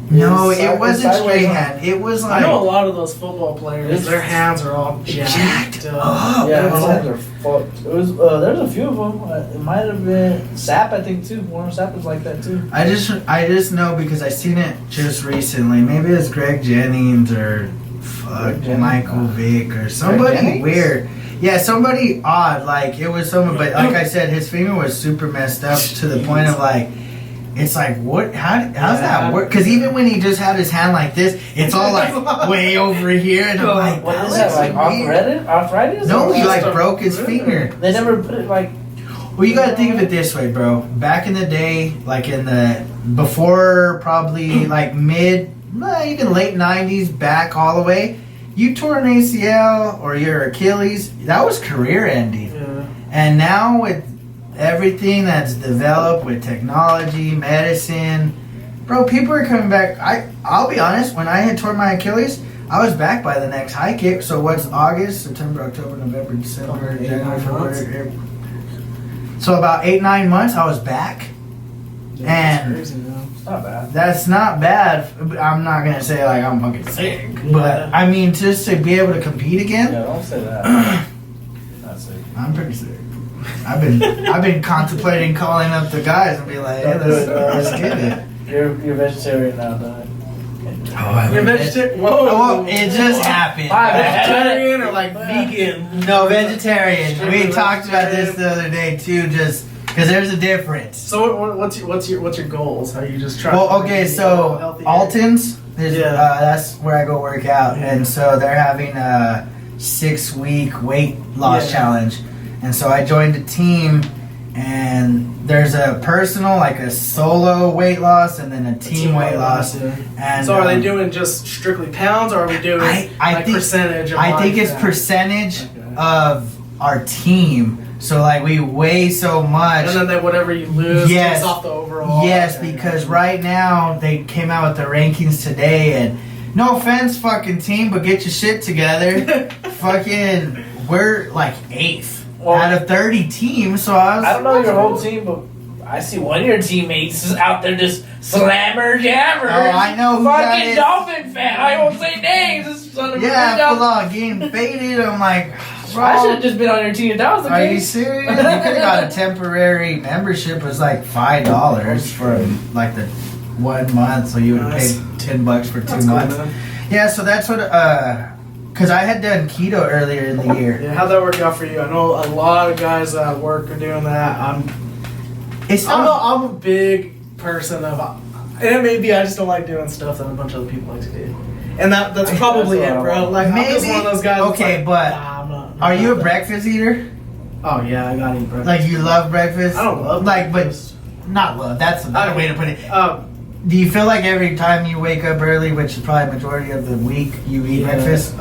No, It's it wasn't sideways on- Strahan. It was I know a like lot of those football players. It's- Their hands are all jacked up. up. Yeah, It was his like- hands are fucked. It was there's a few of them. It might have been Sapp, I think too. Warren Sapp was like that too. I just know because I seen it just recently. Maybe it's Greg Jennings or Greg Jennings? Michael Vick or somebody Jennings? weird. Yeah, somebody odd. Like it was someone, but like I said, his finger was super messed up to the point of like, it's like what? How's that work? Because even when he just had his hand like this, it's all like way over here, and I'm like, What that is that? looks Like weird. arthritis? No, Or he just like a- broke his finger. They never put it like. Well, you gotta think of it this way, bro. Back in the day, like in the before probably like even late '90s, back all the way, you tore an ACL or your Achilles, that was career ending. Yeah. And now with everything that's developed with technology, medicine, bro, people are coming back. I'll be honest, when I had torn my Achilles, I was back by the next high kick. So what's August, September, October, November, December, Eight, January, 9 months. February, April. So about 8-9 months, I was back. Yeah, And- that's crazy, man. It's not bad. That's not bad. I'm not gonna say like I'm fucking sick, but I mean just to be able to compete again, Yeah, don't say that. You're not sick. I'm pretty sick. I've been contemplating calling up the guys and be like, hey, let's get it. You're vegetarian now, dog. Oh, You're vegetarian? Whoa. Oh, it just happened. Vegetarian or like vegan? No, vegetarian. We talked about this the other day too, just because there's a difference. So what's your goals? Are you just trying? Well, to okay, be so healthy? Alton's That's where I go work out, Yeah. and so they're having a 6-week weight loss Yeah. challenge, and so I joined a team. And there's a personal, like a solo weight loss, and then a team weight loss. Yeah. And So are they doing just strictly pounds, or are we doing I like think, percentage? Of I body think it's fat? percentage Okay. of our team. So like we weigh so much. And then whatever you lose Yes. takes off the overall. Yes, Okay, because gotcha. right now they came out with the rankings today, and no offense, fucking team, but get your shit together. Fucking, we're like 8th Well, out of 30 teams. So I was. I don't know your whole team, but I see one of your teammates is out there just slammer jammer. Oh, I know who that Fucking is. Dolphin fan. I won't say names. This son of a Yeah, bitch. full on getting faded. I'm like, bro. I should have just been on your team if that was the Are you case. serious? You could have got a temporary membership. It was like $5 for like the 1 month, so you would have Nice. paid $10 for 2 That's cool, months. man. Yeah, so that's what. Because I had done keto earlier in the year. Yeah, how'd that work out for you? I know a lot of guys at work are doing that. It's not. I'm a big person of, and maybe I just don't like doing stuff that a bunch of other people like to do. And that's probably That's it, what bro. I want. Like, I'm just Maybe. one of those guys. that's Okay, like, but nah, I'm not Are you a that. breakfast eater? Oh yeah, I gotta eat breakfast. Like you love breakfast? I don't love like, breakfast. but not love. That's a better way to put it. Do you feel like every time you wake up early, which is probably majority of the week, you eat breakfast?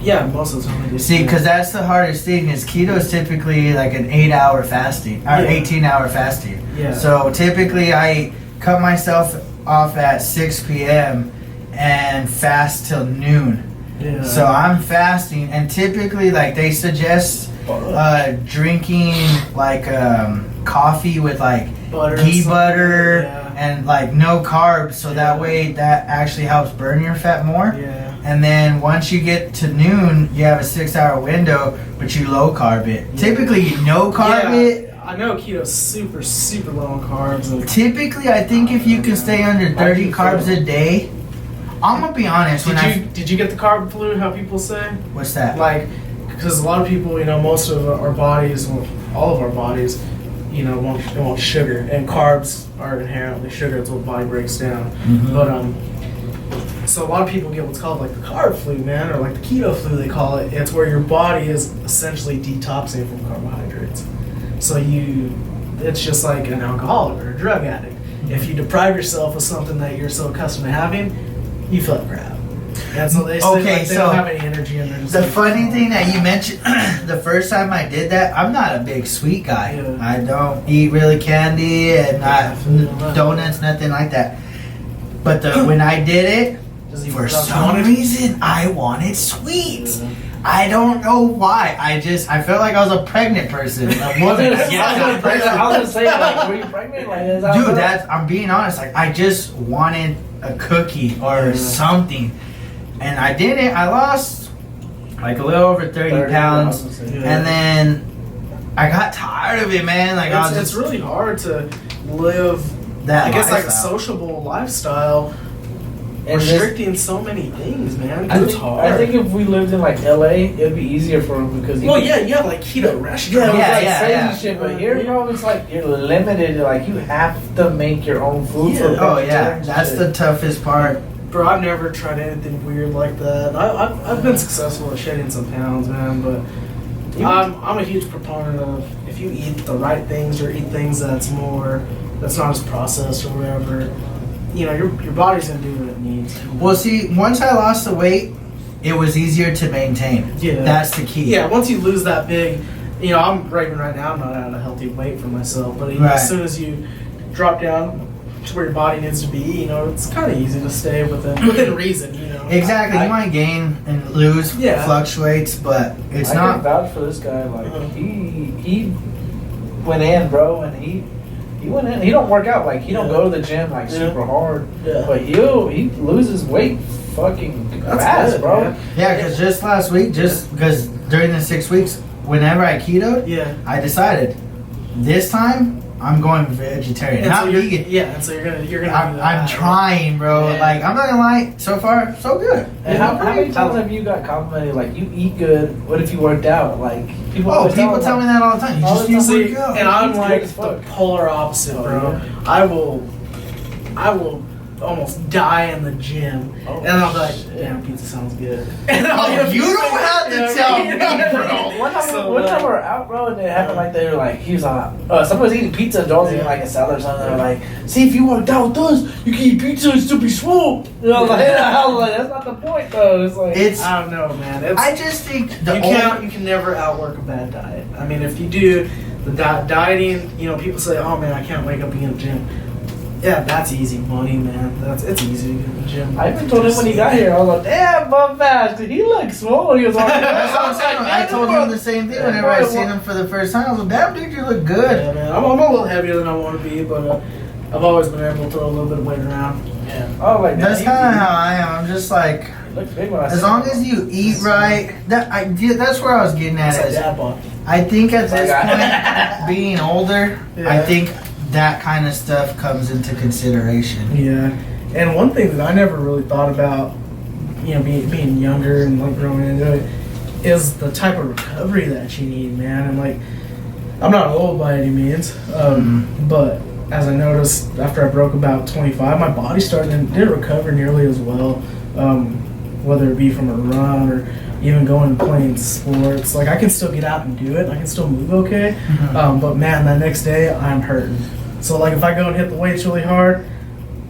Yeah, most of the time I do. See, because that's the hardest thing. Is keto is typically like an 8-hour fasting or Yeah. 18-hour fasting. Yeah. So typically, I cut myself off at 6 p.m. and fast till noon. Yeah. So I'm fasting, and typically, like they suggest drinking like coffee with like Butter or ghee something, butter yeah. and like no carbs, so that way that actually helps burn your fat more. Yeah. And then once you get to noon, you have a 6-hour window, but you low carb it. Yeah. Typically, you no carb it. I know keto's super, super low on carbs. And Typically, I think if you can stay under 30 carbs a day, I'm gonna be honest. did you get the carb flu? How people say? What's that? Like, because a lot of people, most of our bodies, well, all of our bodies, want sugar, and carbs are inherently sugar. It's what the body breaks down. Mhm. But so a lot of people get what's called like the carb flu, man, or like the keto flu they call it. It's where your body is essentially detoxing from carbohydrates. So it's just like an alcoholic or a drug addict. If you deprive yourself of something that you're so accustomed to having, you feel like crap. And so they say Okay, like, they so don't have any energy in there. The funny thing that you mentioned, the first time I did that, I'm not a big sweet guy. Yeah. I don't eat really candy and Yeah, not donuts, nothing like that. But when I did it, Does he for does he some want it? reason, I wanted sweets. Yeah. I don't know why. I felt like I was a pregnant person. A I was woman. gonna say, like, were you pregnant? Like, is that Dude, I'm being honest. Like, I just wanted a cookie or Yeah. something, and I did it. I lost like a little over 30 pounds, Yeah. and then I got tired of it, man. Like, I was It's really hard to live that. I guess like a lifestyle. sociable lifestyle, And restricting so many things, man. I It's think, hard. I think if we lived in like LA, it'd be easier for him because Well, yeah, you have like keto restaurants. Yeah, Yeah, like yeah, crazy yeah. shit. But here, it's like you're limited. Like you have to make your own food. For Yeah. Oh yeah, vegetarians that's and the shit. toughest part. Bro, I've never tried anything weird like that. I've been successful at shedding some pounds, man, but I'm a huge proponent of if you eat the right things or eat things that's not as processed or whatever, your body's gonna do what it needs. Well, see, once I lost the weight, it was easier to maintain. Yeah. That's the key. Yeah, once you lose that big, I'm right now I'm not at a healthy weight for myself, but Right. as soon as you drop down to where your body needs to be, it's kind of easy to stay within reason, Exactly. You might gain and lose, Yeah. fluctuates, but it's I not. can vouch for this guy. Like Uh-huh. he went in, bro, and he went in. He don't work out. Like he don't Yeah. go to the gym like Yeah. super hard. Yeah. But he loses weight, fucking That's fast, good, bro. man. Yeah, because just last week, because during the 6 weeks, whenever I ketoed, Yeah. I decided this time I'm going vegetarian, And not so you're, vegan. yeah, and so you're gonna do that. I'm trying, bro. Yeah. Like, I'm not gonna lie. So far, so good. And how many times have you got complimented like you eat good? What if you worked out? Like people. Oh, always people tell me that all the time. You all just the need time. to See, work out. and I'm It's like good as the fuck. polar opposite, Oh, bro. yeah. I will almost die in the gym, Oh, and I'll be like, shit. "Damn, pizza sounds good." And I'll Oh, get a you pizza. don't have to Yeah, tell yeah, me, yeah. bro. One time we were out, bro, and it happened like they were like, he was on, someone was eating pizza and Joel was eating like a salad or something. They're like, see, if you worked out with us, you can eat pizza and still be swole. You know, I was like, that's not the point though. It's like, It's. I don't know, man. It's, I just think the you can never outwork a bad diet. I mean, if you do the dieting, you know, people say, "Oh man, I can't wake up and get in the gym." Yeah, that's easy money, man. It's easy to get in the gym. I even told him when he got here, I was like, damn, Bum Fast, he looks swole. He was like, That's what I'm saying. I told him the same thing whenever I seen him for the first time. I was like, "Damn, dude, you look good." Yeah, man. I'm a little heavier than I want to be, but I've always been able to throw a little bit of weight around. Yeah. Oh, like That's kind of how I am. I'm just like, He looked big when I as saw long him. as you eat right, that's where I was getting at. It's like Is dad bod. I think at this Like point, being older, Yeah. I think that kind of stuff comes into consideration. Yeah, and one thing that I never really thought about, you know, being younger and like growing into it, is the type of recovery that you need, man. And like, I'm not old by any means, but as I noticed after I broke about 25, my body didn't recover nearly as well, whether it be from a run or even going and playing sports. Like, I can still get out and do it. I can still move okay, but man, that next day I'm hurting. So like, if I go and hit the weights really hard,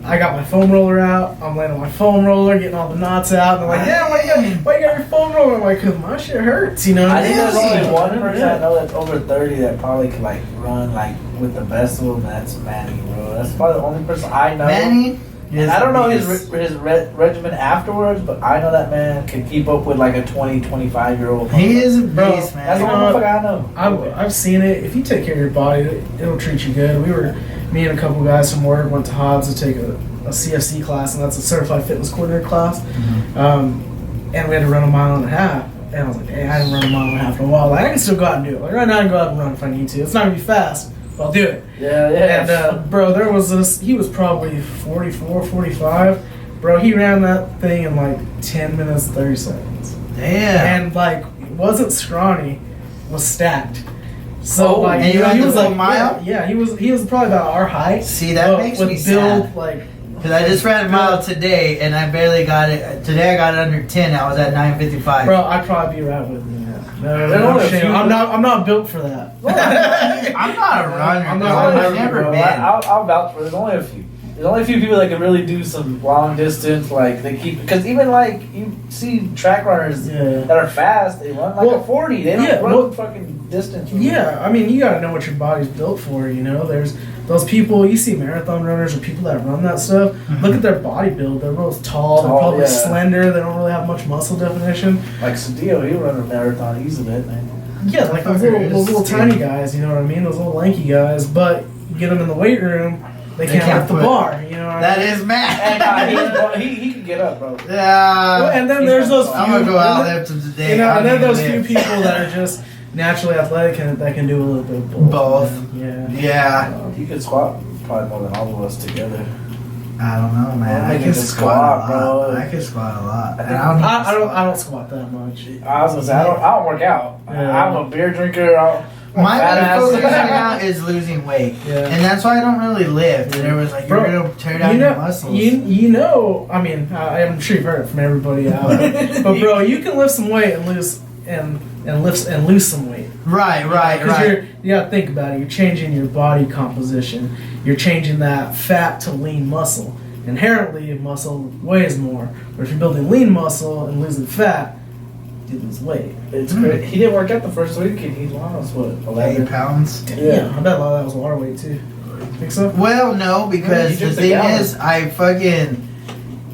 I got my foam roller out. I'm laying on my foam roller, getting all the knots out. And they're like, "Yeah, why you got your foam roller?" I'm like, "Cause my shit hurts, you know." I think there's only Yeah. one person I know that's over 30 that probably could like run like with the best of them. That's Manny, bro. That's probably the only person I know. Manny, And I don't know his regimen afterwards, but I know that man can keep up with like a 20, 25-year-old. he is a Bro, beast, That's the man. only motherfucker I know. I've seen it. If you take care of your body, it'll treat you good. Me and a couple guys from work went to Hobbs to take a CFC class, and that's a Certified Fitness Coordinator class. And we had to run a mile and a half. And I was like, "Hey, I haven't run a mile and a half in a while. Like, I can still go out and do it. Like, right now, I can go out and run if I need to. It's not gonna be fast, but I'll do it." Yeah. And bro, there was this. He was probably 44, 45. Bro, he ran that thing in like 10 minutes, 30 seconds. Damn. And like, wasn't scrawny, was stacked. So Oh, like, and you know, ran he the was full like, mile? Yeah, he was probably about our height. See, that but makes with me build, sad. like, Because I just ran a mile today, and I barely got it. Today I got it under 10. I was at 9:55. bro, I'd probably be right with you. No, There are no only a shame. few- I'm not built for that. I'm not a runner. I'm bro. not a I've runner, never Bro, been. I'll vouch for it. There's only a few. There's only a few people that can really do some long distance, like they keep. Because even like you see track runners Yeah. that are fast, they run like Well, a 40. They don't yeah, run well, fucking distance. Yeah, I mean, you gotta know what your body's built for, you know? There's those people, you see marathon runners or people that run that stuff, look at their body build. They're both tall, they're Tall, probably yeah. slender, they don't really have much muscle definition. Like Cedillo, he run a marathon easily, man. Yeah, like those little tiny guys, you know what I mean? Those little lanky guys, but you get them in the weight room, they can't lift the put- bar, you know what That I mean? is And mad. he can get up, bro. Yeah. And then there's those few, I'm gonna go out and then- lift him today. you know, I and then don't those even few lift. people that are just naturally athletic and that can do a little bit of both. Both. Yeah. Yeah. He could squat probably more than all of us together. I don't know, man. Well, I I can can squat squat, a lot. bro. I can squat a lot. I And think- I don't I don't squat that much. I was gonna say I don't work out. Yeah. I'm a beer drinker. My fat main ass. focus right now is losing weight, Yeah. and that's why I don't really lift. And everyone's like, "You're Bro, gonna tear down you your know, muscles." you know. I mean, I'm sure you've heard it from everybody out there. But bro, you can lift some weight and lose lose some weight. Right. Because you gotta think about it. You're changing your body composition. You're changing that fat to lean muscle. Inherently, muscle weighs more. But if you're building lean muscle and losing fat, you lose weight. It's great. He didn't work out the first week and he lost what 8 11. pounds. Yeah, I bet a lot of that was water weight too. Think so? Well, no, because He the drinks a thing gallon. is, I fucking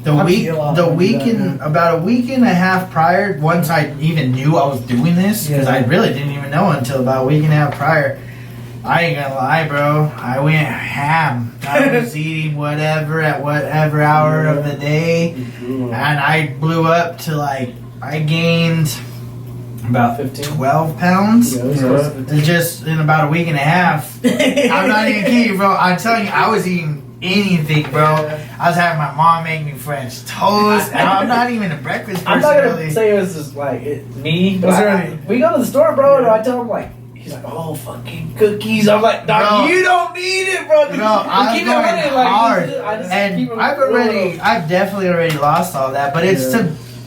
I feel off when I do that, man. about a week and a half prior. Once I even knew I was doing this, because Yeah. I really didn't even know until about a week and a half prior. I ain't gonna lie, bro. I went ham. I was eating whatever at whatever hour of the day, and I blew up to like I gained about 15? 12 pounds. Yeah, it was close to 15. Just in about a week and a half. I'm not even kidding, bro. I'm telling you, I was eating anything, bro. I was having my mom make me French toast. And I'm not even a breakfast person, I'm not gonna really. say it was just like me. But Was there I- any- we go to the store, bro, and I tell him like He's like, oh, fucking cookies. I'm like, dog, Bro. you don't need it, bro. Bro, I'm keep it going running, like, hard, I just and keep it I've definitely already lost all that. But it's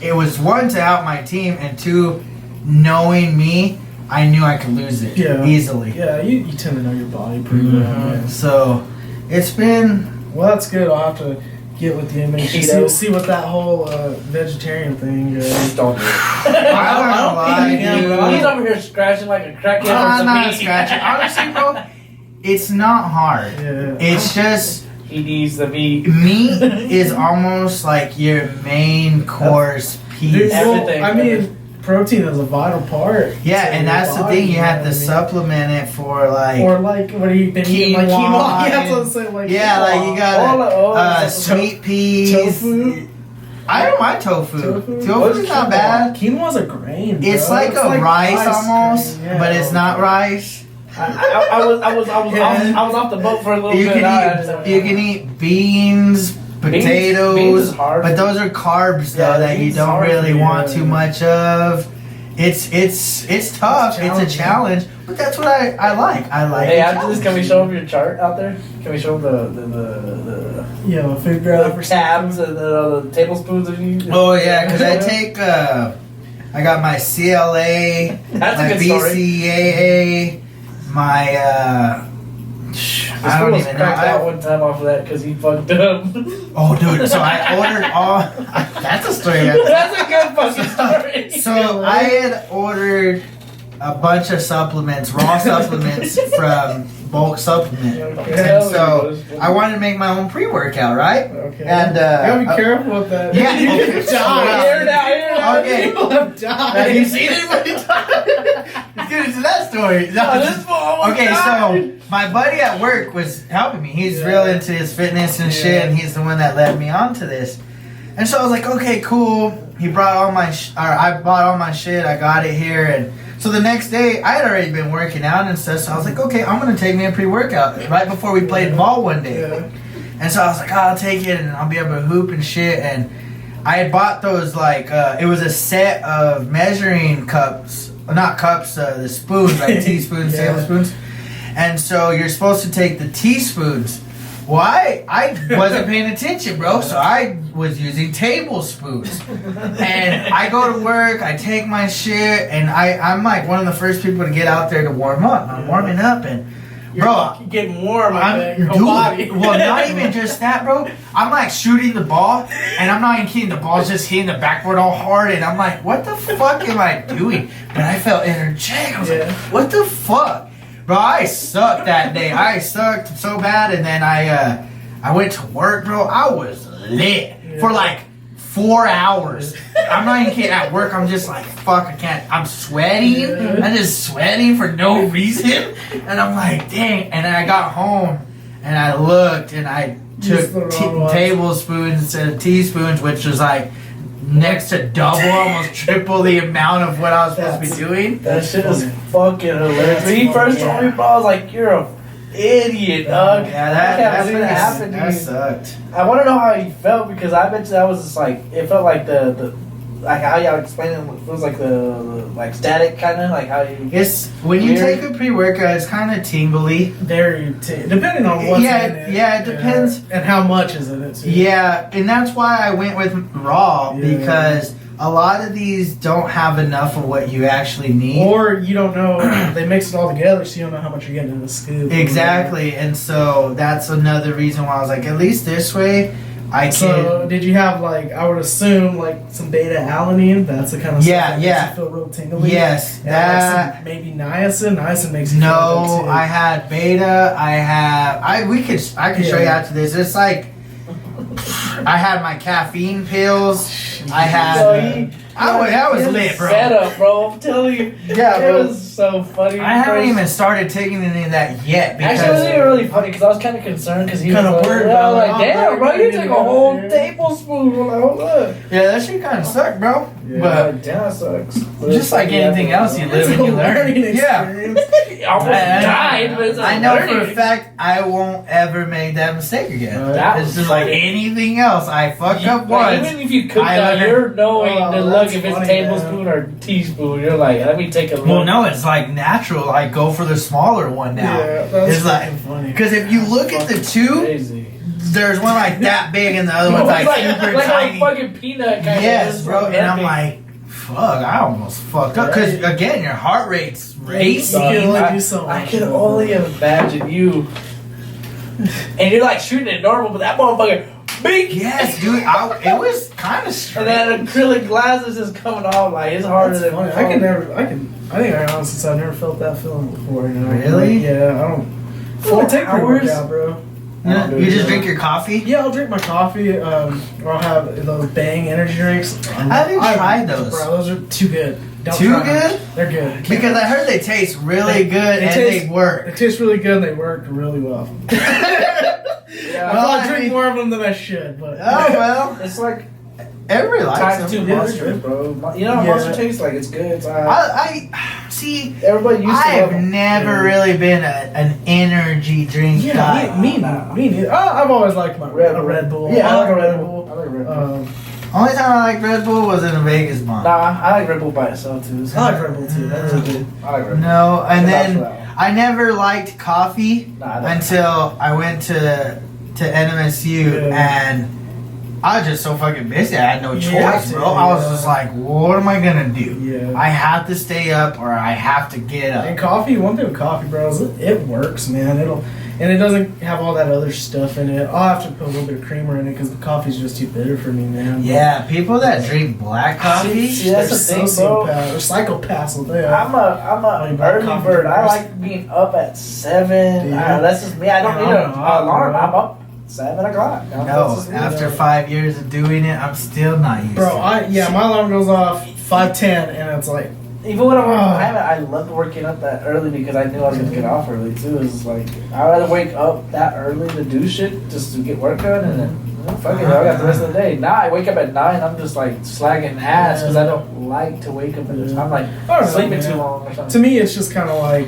it was one to out my team, and two, knowing me, I knew I could lose it easily. Yeah, you tend to know your body pretty well. Man. So it's been Well, that's good. I'll have to get with you and make Keto. see what that whole vegetarian thing Just is. don't do it. I don't lie, dude. He's over here scratching like a crackhead. I'm for not some scratching. Honestly, bro, it's not hard. Yeah. It's just He needs the meat. meat is almost like your main course Dude, piece. Everything. well, I mean, protein is a vital part. Yeah, to and your that's the body, thing. You have know to what I mean? supplement it for like. Or like, what are you been eating? Like Quinoa quinoa. Yeah, that's what I'm and- saying. Like yeah, like you got sweet peas. tofu. I don't mind tofu. Tofu? Tofu's not bad. Quinoa's a grain. Bro. It's like a rice almost, grain, yeah. but it's not rice. I was off the boat for a little You bit. can eat beans, potatoes, beans is hard. but those are carbs though Yeah, that you beans don't hard really for you, want yeah. too much of. It's tough. It's a challenge, but that's what I like. I like. Hey, the after this, can we challenge. show them your chart out there? Can we show them the You know, figure out tabs and the tablespoons that you? Oh yeah, because I take. I got my CLA, That's my a good story. BCAA, my. I don't even know. cracked out one time off of that because he fucked up. Oh, dude! So I ordered all. That's a story. That's a good fucking story. So I had ordered a bunch of supplements, raw supplements from Bulk Supplement, and so I wanted to make my own pre-workout, right? Okay. And you gotta be careful with that. yeah, You okay, could so, die. Hear it out, hear it out. Okay. People have died. Have you seen anybody die? Let's get into that story. Oh, this fool almost Okay, died. so my buddy at work was helping me. He's real into his fitness and shit, and he's the one that led me onto this. And so I was like, okay, cool. He brought all my, I bought all my shit. I got it here, and so the next day I had already been working out and stuff. So I was like, okay, I'm gonna take me a pre-workout right before we played ball one day. Yeah. And so I was like, oh, I'll take it, and I'll be able to hoop and shit. And I had bought those like it was a set of measuring cups, not cups, the spoons, like teaspoons, Yeah. tablespoons. And so you're supposed to take the teaspoons. Well, I wasn't paying attention, bro. So I was using tablespoons. And I go to work, I take my shit, and I'm like one of the first people to get out there to warm up. I'm warming up, and bro, You're getting warm. I'm Your whole body. well, not even just that, bro. I'm like shooting the ball, and I'm not even kidding. The ball's just hitting the backboard all hard, and I'm like, what the fuck am I doing? But I felt energetic. I was like, what the fuck? Bro, I sucked that day. I sucked so bad, and then I went to work, bro. I was lit for like 4 hours. I'm not even kidding. At work, I'm just like, fuck, I can't. I'm sweating. I'm just sweating for no reason. And I'm like, dang. And then I got home, and I looked, and I Just the took wrong ones. tablespoons instead of teaspoons, which was like next to double, almost triple the amount of what I was supposed to be doing. That shit is fucking hilarious. When he first told me, bro, I was like, you're a idiot, dog. Yeah, I can't believe that happened to that you. sucked. I want to know how he felt because I bet you that was just like, it felt like the like how y'all explain it, it was like the like static kind of, like how you. It's when you Weird. take a pre-workout, it's kind of tingly. Very depending on what's Yeah, in it. yeah, it depends. And how much is in it too. Yeah, and that's why I went with raw Yeah. because a lot of these don't have enough of what you actually need. Or you don't know, they mix it all together, so you don't know how much you're getting in the scoop. Exactly, and so that's another reason why I was like, at least this way, I can. So did you have like, I would assume like some beta alanine? That's the kind of Yeah, stuff that yeah. makes you feel real tingly. Yes, And that. like some, maybe niacin. Niacin makes you feel No, good too. I had beta. I could show you Yeah. after this. It's like I had my caffeine pills. I had. I was his lit, bro. Setup, bro. I'm telling you. Yeah, it bro. was so funny. I haven't First- even started taking any of that yet because Actually, it wasn't even really funny because I was kind of concerned because he was Kinda like, worried yeah, about I was it. like, Oh, damn, bro, bro, you took a yeah. whole tablespoon. I'm like, hold up. yeah, that shit kind of sucked, bro. Yeah. But Like, damn, that sucks. just like anything else, you live It's and a you learn. learning Yeah. experience. I almost died, but it's a I know for a learning. fact I won't ever make that mistake again. That It's was just like funny. anything else. I fucked up Like, once. even if you cook I that, learned- you're knowing Oh, to that's look if it's funny, tablespoon or teaspoon. You're like, let me take a look. Well, no, it's like natural. Like go for the smaller one now. Yeah, that's it's like funny. because if you look at the two, Crazy. there's one like that big and the other one's like super like tiny. a fucking peanut kind Yes, of. bro. And I'm like, fuck, I almost fucked up because again, your heart rate's racing. You can only I, do so I much can more. only imagine you. And you're like shooting it normal, but that motherfucker big. Yes, dude. It was kind of And strange. that acrylic glasses is coming off like it's harder That's than funny. I think I honestly said I've never felt that feeling before. You know? Really? Yeah, I don't. 4 I take hours? pre-workout, bro. You just drink your coffee? Yeah, I'll drink my coffee, or I'll have those Bang energy drinks. I haven't tried those. Bro, those are too good. Don't Too try them. good? They're good. Because I heard they taste really good and taste- they work. They taste really good and they work really well. Yeah. I Well, I drink mean- more of them than I should, but Oh, well. It's like Everybody likes times them. 2 Yeah, monsters, bro. You know how Yeah. monster tastes like? It's good. It's I see. everybody used to love I've them. never really been an energy drink guy. Yeah, me neither. I've always liked my Red Bull. Yeah, I like a Red Bull. I like Red Bull. Only time I liked Red Bull was in a Vegas bomb. Nah, I like Red Bull by itself too. I like Red Bull too. That's a good. I like Red Bull. No, and Vouch then for that one. I never liked coffee Nah, I don't. until I went to NMSU Yeah. and I was just so fucking busy. I had no You choice, have to, bro. I was yeah. just like, what am I gonna do? Yeah. I have to stay up or I have to get And up. coffee, one thing with coffee, bro, is it works, man. It doesn't have all that other stuff in it. I'll have to put a little bit of creamer in it because the coffee's just too bitter for me, man. Yeah, people that drink black coffee. See, that's the They're thing, bro. sociopaths. They're psychopaths with that. I'm a you black early coffee bird. I drinkers? like being up at 7. Yeah. That's just me. I don't need an I'm alarm. not, I'm up 7 o'clock. That's No, just me. after 5 years of doing it, I'm still not used Bro, to it. my alarm goes off 5:10 and it's like, Even when I'm working Oh. private, I loved waking up that early because I knew I was gonna get off early too. It's like I'd rather wake up that early to do shit just to get work done and then fuck it, I got the rest of the day. Now I wake up at 9. I'm just like slagging ass because I don't like to wake up at this. I'm like I don't know, sleeping man. too long or something. to me, it's just kind of like,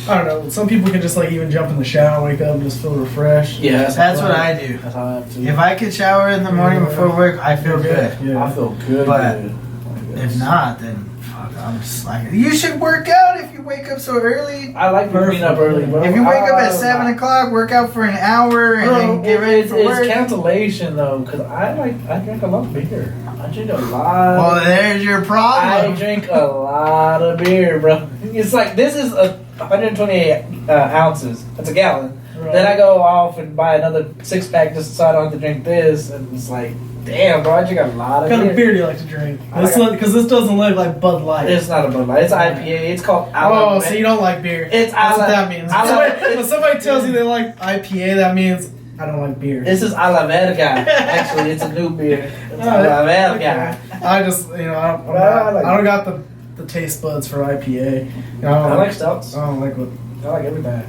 I don't know. Some people can just like even jump in the shower, wake up, and just feel refreshed. Yeah, That's what I do. That's how I have to. If I could shower in the morning before work, I feel good. Yeah. I feel good. But good. If not, then fuck, I'm just like, you should work out if you wake up so early. I like being up early, bro. If you wake up at 7 o'clock, work out for an hour, and then get ready for work. It's cancellation though, because I drink a lot of beer. I drink a lot. Well, there's your I problem. drink a lot of beer, bro. It's like this is 128 ounces. That's a gallon. Right. Then I go off and buy another 6-pack just so I don't have to drink this, and it's like, damn, bro, I drink a lot What of kind beer. of beer do you like to drink? I like- Because this doesn't look like Bud Light. It's not a Bud Light. It's IPA. It's called. Oh, so you don't like beer? It's That's what Ala- that means. Ala- When somebody tells you they like IPA, that means I don't like beer. This is a la verga. Actually, it's a new beer. It's a la verga. I just, I don't, Well, I like- I don't got the taste buds for IPA. I don't I like stouts. I don't like what. I like everything.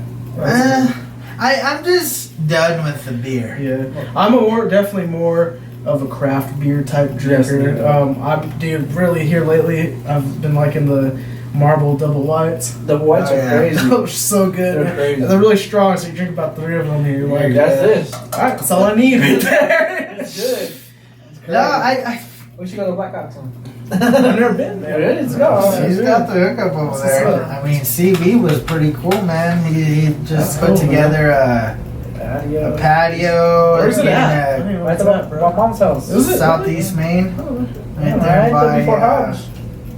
I'm just done with the beer. Yeah, I'm definitely more of a craft beer type drinker. Yes, yeah. I do really here lately. I've been liking the Marble Double Whites. The whites Oh, are yeah. crazy. Those are so good. They're man. crazy. And they're really strong, so you drink about 3 of them and you're like, That's this. alright, that's all I need right there. It's good. It's crazy. No, I We should go to Black Ox one. I've never been there. There it is. Go. he's got the hookup over What's there. up? I mean, CV was pretty cool, man. He just That's put cool, together a patio Where's it in at? I don't even know Right what's to at, my bro. mom's house. Is it? Southeast Maine, Yeah, right there right before house.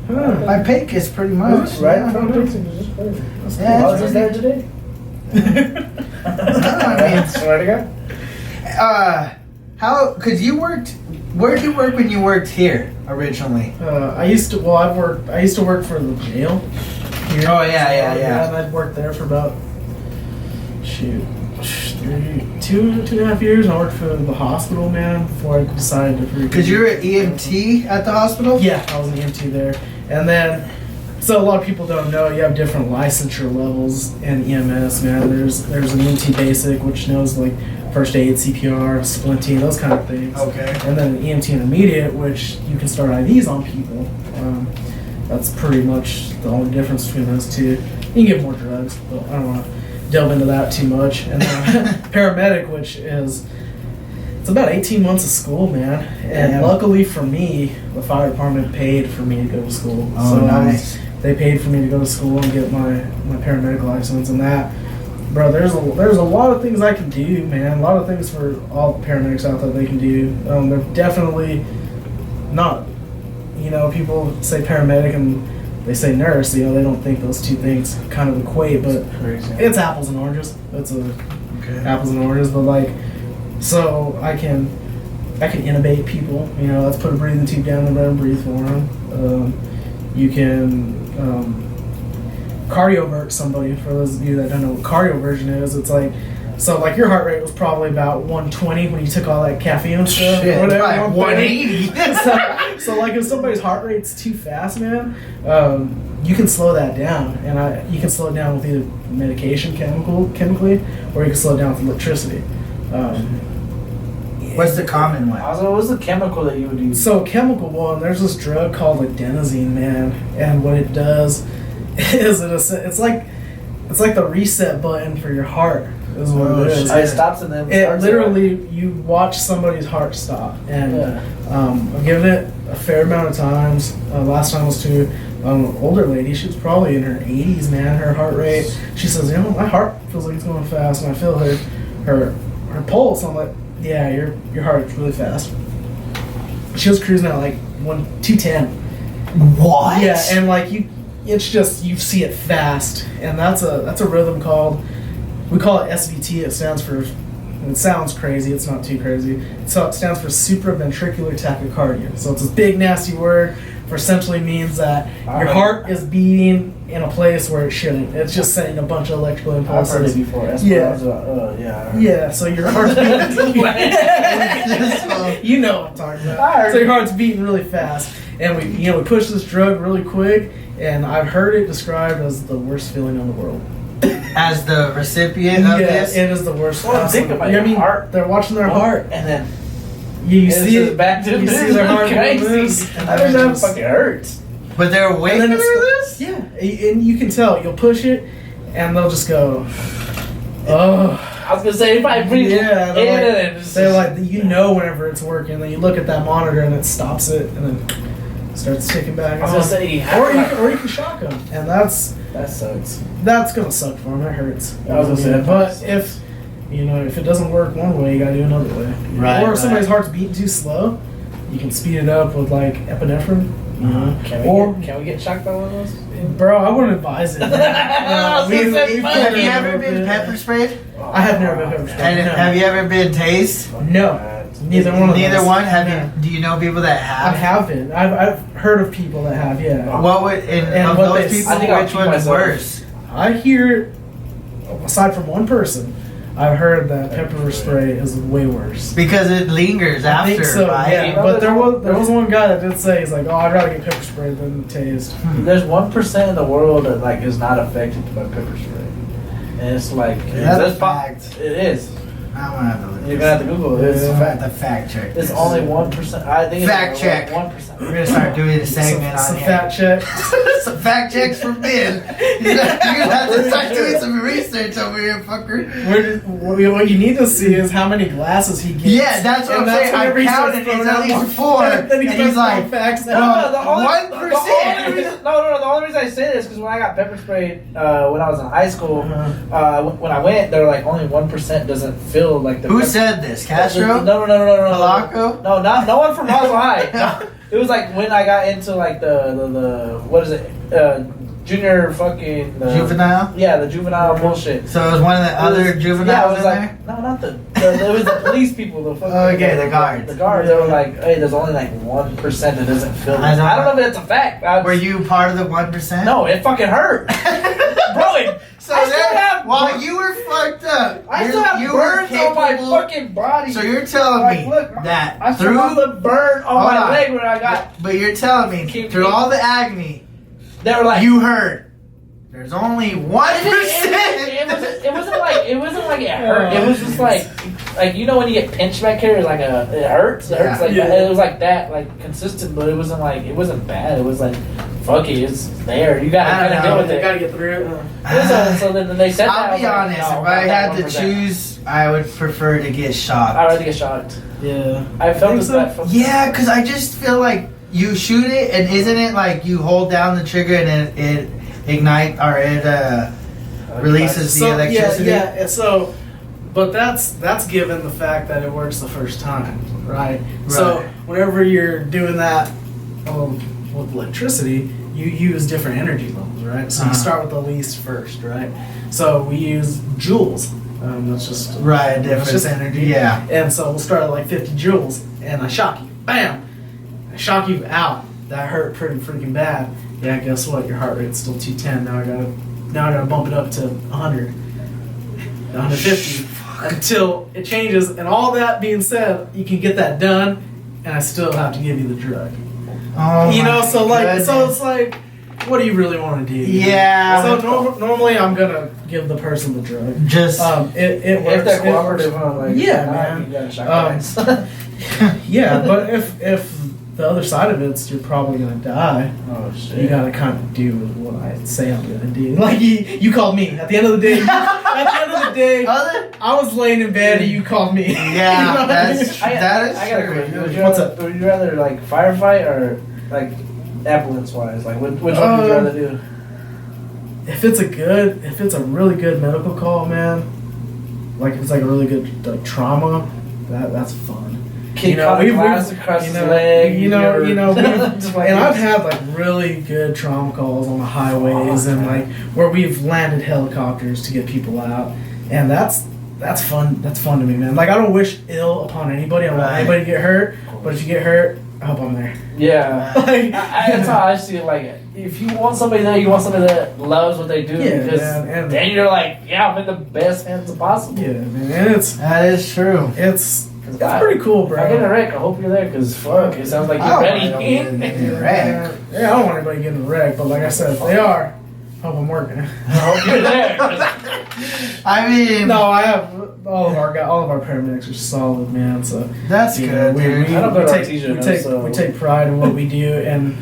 Huh. by Pecos, pretty much. Right yeah. in front of Dixie. It's just crazy. Yeah, I it's was just there today. I mean, Swear to God. how? Cause you worked. Where did you work when you worked here originally? I used to work for the jail. Here. Oh, yeah. And I'd worked there for about two and a half years. I worked for the hospital, man, before I decided to. Cause you were an EMT at the hospital. Yeah, I was an EMT there, and then. So a lot of people don't know you have different licensure levels in EMS, man. There's an EMT basic, which knows like first aid, CPR, splinting, those kind of things. Okay. And then an EMT intermediate, which you can start IVs on people. That's pretty much the only difference between those two. You can give more drugs, but I don't want to delve into that too much. And then paramedic, which is it's It's about 18 months of school, man. And Damn. luckily for me, the fire department paid for me to go to school. Oh, nice. They paid for me to go to school and get my paramedic license and that. Bro, there's a lot of things I can do, man. A lot of things for all the paramedics out there they can do. They're definitely not, people say paramedic and they say nurse, they don't think those two things kind of equate, but Crazy. it's apples and oranges. It's apples and oranges, but like, so I can intubate people, let's put a breathing tube down and let them breathe for them. You can cardiovert somebody. For those of you that don't know what cardioversion is, it's like, so like your heart rate was probably about 120 when you took all that caffeine and stuff. Shit, or whatever, probably 180. so like if somebody's heart rate's too fast, man, you can slow that down, and you can slow it down with either medication chemically, or you can slow it down with electricity. What's the common one? Also, what was the chemical that you would use? So chemical one, there's this drug called adenosine, man, and what it does is it's like the reset button for your heart. Is what Oh, it is. shit. It stops and then It starts literally, you watch somebody's heart stop, and Yeah. I've given it a fair amount of times. Last time was to an older lady. She was probably in her 80s, man. Her heart rate. She says, my heart feels like it's going fast, and I feel her pulse. I'm like, yeah, your heart's really fast. She was cruising at like 210. What? Yeah, and like it's just you see it fast, and that's a rhythm called. We call it SVT. It stands for. It sounds crazy. It's not too crazy. So it stands for supraventricular tachycardia. So it's a big nasty word. For essentially means that your heart is beating in a place where it shouldn't. It's just sending a bunch of electrical I've heard it impulses. before. Yeah. Yeah. Yeah, so your heart's beating. You know what I'm talking about. So your heart's beating really fast, and we push this drug really quick, and I've heard it described as the worst feeling in the world. As the recipient of this? It is the worst. Well, think about your heart. They're watching their heart. And then You see it's it back to you this. see their heart Crazy. moves, I mean, that fucking hurts. But they're awake and for then this? Yeah, and you can tell. You'll push it, and they'll just go, oh. I was gonna say if I breathe Yeah, in and just, they're like, whenever it's working, then you look at that monitor and it stops it, and then starts ticking back. I was gonna say, or you can shock them, and that sucks. that's gonna suck for them. It hurts. I was gonna say that but sucks. if it doesn't work one way, you gotta do another way. Right, Or if right. somebody's heart's beating too slow, you can speed it up with like epinephrine. Can we get shocked by one of those? Bro, I wouldn't advise it. I was gonna say, fuck Have you yeah. ever been pepper sprayed? I have never been pepper sprayed. And No. have you ever been tased? No, neither one of Neither those. one? No. Do you know people that I have? have been. I've heard of people that have. Yeah. What would, And of what those they- people, I think I'll which keep one is myself. worse? I hear, aside from one person, I've heard that pepper spray is way worse. Because it lingers I after, think so, right? yeah. You know, But there was one guy that did say, he's like, oh, I'd rather get pepper spray than tased. There's 1% in the world that like is not affected by pepper spray, and it's like That's a that's fact. It is. I'm gonna have to look. You're gonna have to Google it. It's It's, the fact check. it's only 1%. I think it's Fact check. 1%. We're gonna start doing a segment some on fat here. check. Some fact checks from Ben. You're gonna have to start doing some research over here, fucker. What you need to see is how many glasses he gets. Yeah, that's what And I'm saying. I whenever he starts counted. It's throwing at out least more- 4. And then he And starts he's like, throwing facts No, out. the only 1%. reason, the only reason I say this is because when I got pepper sprayed when I was in high school, when I went, they were like only 1% doesn't feel like the. Who said this? Castro? No. Palaco? No, no one from Roswell High. No, it was like when I got into like the what is it? Junior fucking Juvenile? Yeah, the juvenile bullshit. So it was one of the other Yeah, it juveniles was in like there? no, not the it was the police people. The fucking Okay, the guards. The guards. They were like, hey, there's only like 1% that doesn't feel. I don't I don't know if it's a fact. Were you part of the 1%? No, it fucking hurt, bro. So I still there, have while you were fucked up, I still have you were burns on my capable- fucking body. So you're telling Like, me look, that I still through have the burn on Hold my on. leg when I got. But you're telling me Keep through me- all the agony, They were like, you heard. There's only 1%. It wasn't like it hurt. It was just like when you get pinched back here, it's like it hurts. It hurts like Yeah. that. It was like that, like consistent, but it wasn't bad. It was like, fuck it, it's there. You gotta I don't kind of know. deal with You it. gotta get through it. So then they said that. I I'll was be like, honest. no, If I not had that to 1%. choose, I would prefer to get shocked. I'd rather get shocked. Yeah. I felt think this. so? I felt Yeah, because I just feel like you shoot it, and isn't it like you hold down the trigger and it ignite or it releases the electricity? Yeah. So, but that's given the fact that it works the first time, right? So Right. whenever you're doing that with electricity, you use different energy levels, right? So you Uh-huh. start with the least first, right? So we use joules. That's just Right, that's different just energy. Yeah. And so we'll start at like 50 joules, and I shock you, bam! I shock you out. That hurt pretty freaking bad. Yeah, guess what? Your heart rate's still 210. Now I gotta bump it up to 100, 150 until it changes. And all that being said, you can get that done, and I still have to give you the drug. Oh, You know, my so like, so goodness. it's like, what do you really want to do? Yeah. So normally I'm gonna give the person the drug. Just It works. If they're It works. cooperative, like Yeah, nah, man. You gotta shock Yeah, but if the other side of it's you're probably gonna die, Oh shit. you gotta kind of do what I say I'm gonna do. Like you called me at the end of the day. other. I was laying in bed and you called me. Yeah, You know what I mean? that is I got a true. question. Would you What's rather, up? Would you rather like firefight or like ambulance wise? Like which one would you rather do? If it's a really good medical call, man, like if it's like a really good like trauma, that's fun. Kick caught the glass across his leg. you know, Just like and I've this. had like really good trauma calls on the highways and like where we've landed helicopters to get people out, and that's fun. That's fun to me, man. Like I don't wish ill upon anybody. I don't want Right. anybody to get hurt, but if you get hurt, I hope I'm there. Yeah. Like, That's how I see it. Like, if you want somebody there, you want somebody that loves what they do. Yeah, because man, and- then you're like, yeah, I'm in the best hands possible. yeah, man, it's That is true. pretty cool, bro. If I get in a wreck, I hope you're there because fuck, it sounds like I you're don't ready. want nobody to get in a wreck. Yeah, I don't want anybody getting wrecked, but like I said, if they are, hope I'm working. I hope you're there. 'cause I mean, No, I have all of our paramedics are solid, man. So that's you good, know, dude. I don't go to Artesia, we take pride in what we do, and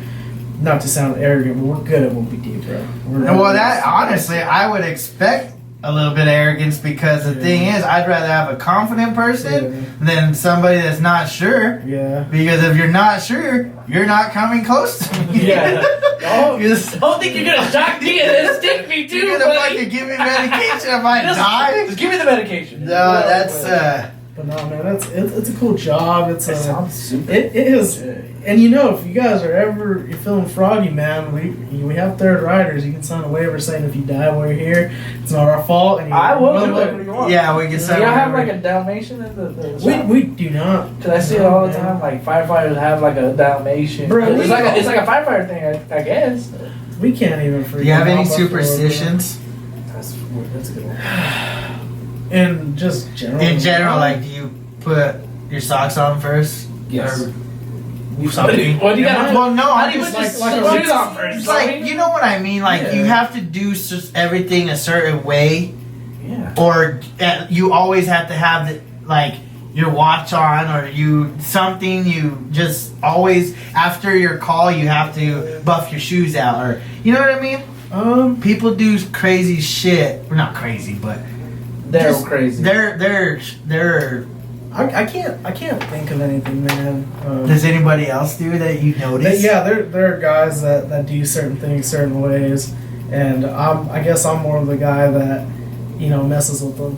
not to sound arrogant, but we're good at what we do, bro. Well, that honestly, I would expect a little bit of arrogance because the thing is, I'd rather have a confident person than somebody that's not sure. Yeah. Because if you're not sure, you're not coming close to me. Yeah. Don't, just, don't think you're gonna shock me and then stick me too. you're gonna buddy. fucking give me medication if I Just- die. Just give me the medication. No, that's But no, man, it's a cool job. It's It a sounds super. it is. And you know, if you guys are ever you're feeling froggy, man, we have third riders. You can sign a waiver saying if you die while you're here, it's not our fault. And I will well, do it. What do you want? Yeah, we can Do say y'all have whatever. like a Dalmatian in the shop? We do not. Cause I see it all the time. Like firefighters have like a Dalmatian. Bro, it's we like don't. it's like a firefighter thing, I guess. We can't even. Do you have any freaking hop up superstitions? That's a good one. for it. In just general. In general, like, do you put your socks on first? Yes. Or something? What do you got? Well, no, How I'm do you just put like, your like shoes on first? it's like, you know what I mean? Like, Yeah. you have to do just everything a certain way, Yeah. or you always have to have the, like, your watch on, or something. You just always, after your call, you have to buff your shoes out, or you know what I mean? People do crazy shit. Well, not crazy, but They're just- crazy. They're. I can't think of anything, man. Does anybody else do that you notice? Yeah, there are guys that do certain things certain ways, and I guess I'm more of the guy that messes with them.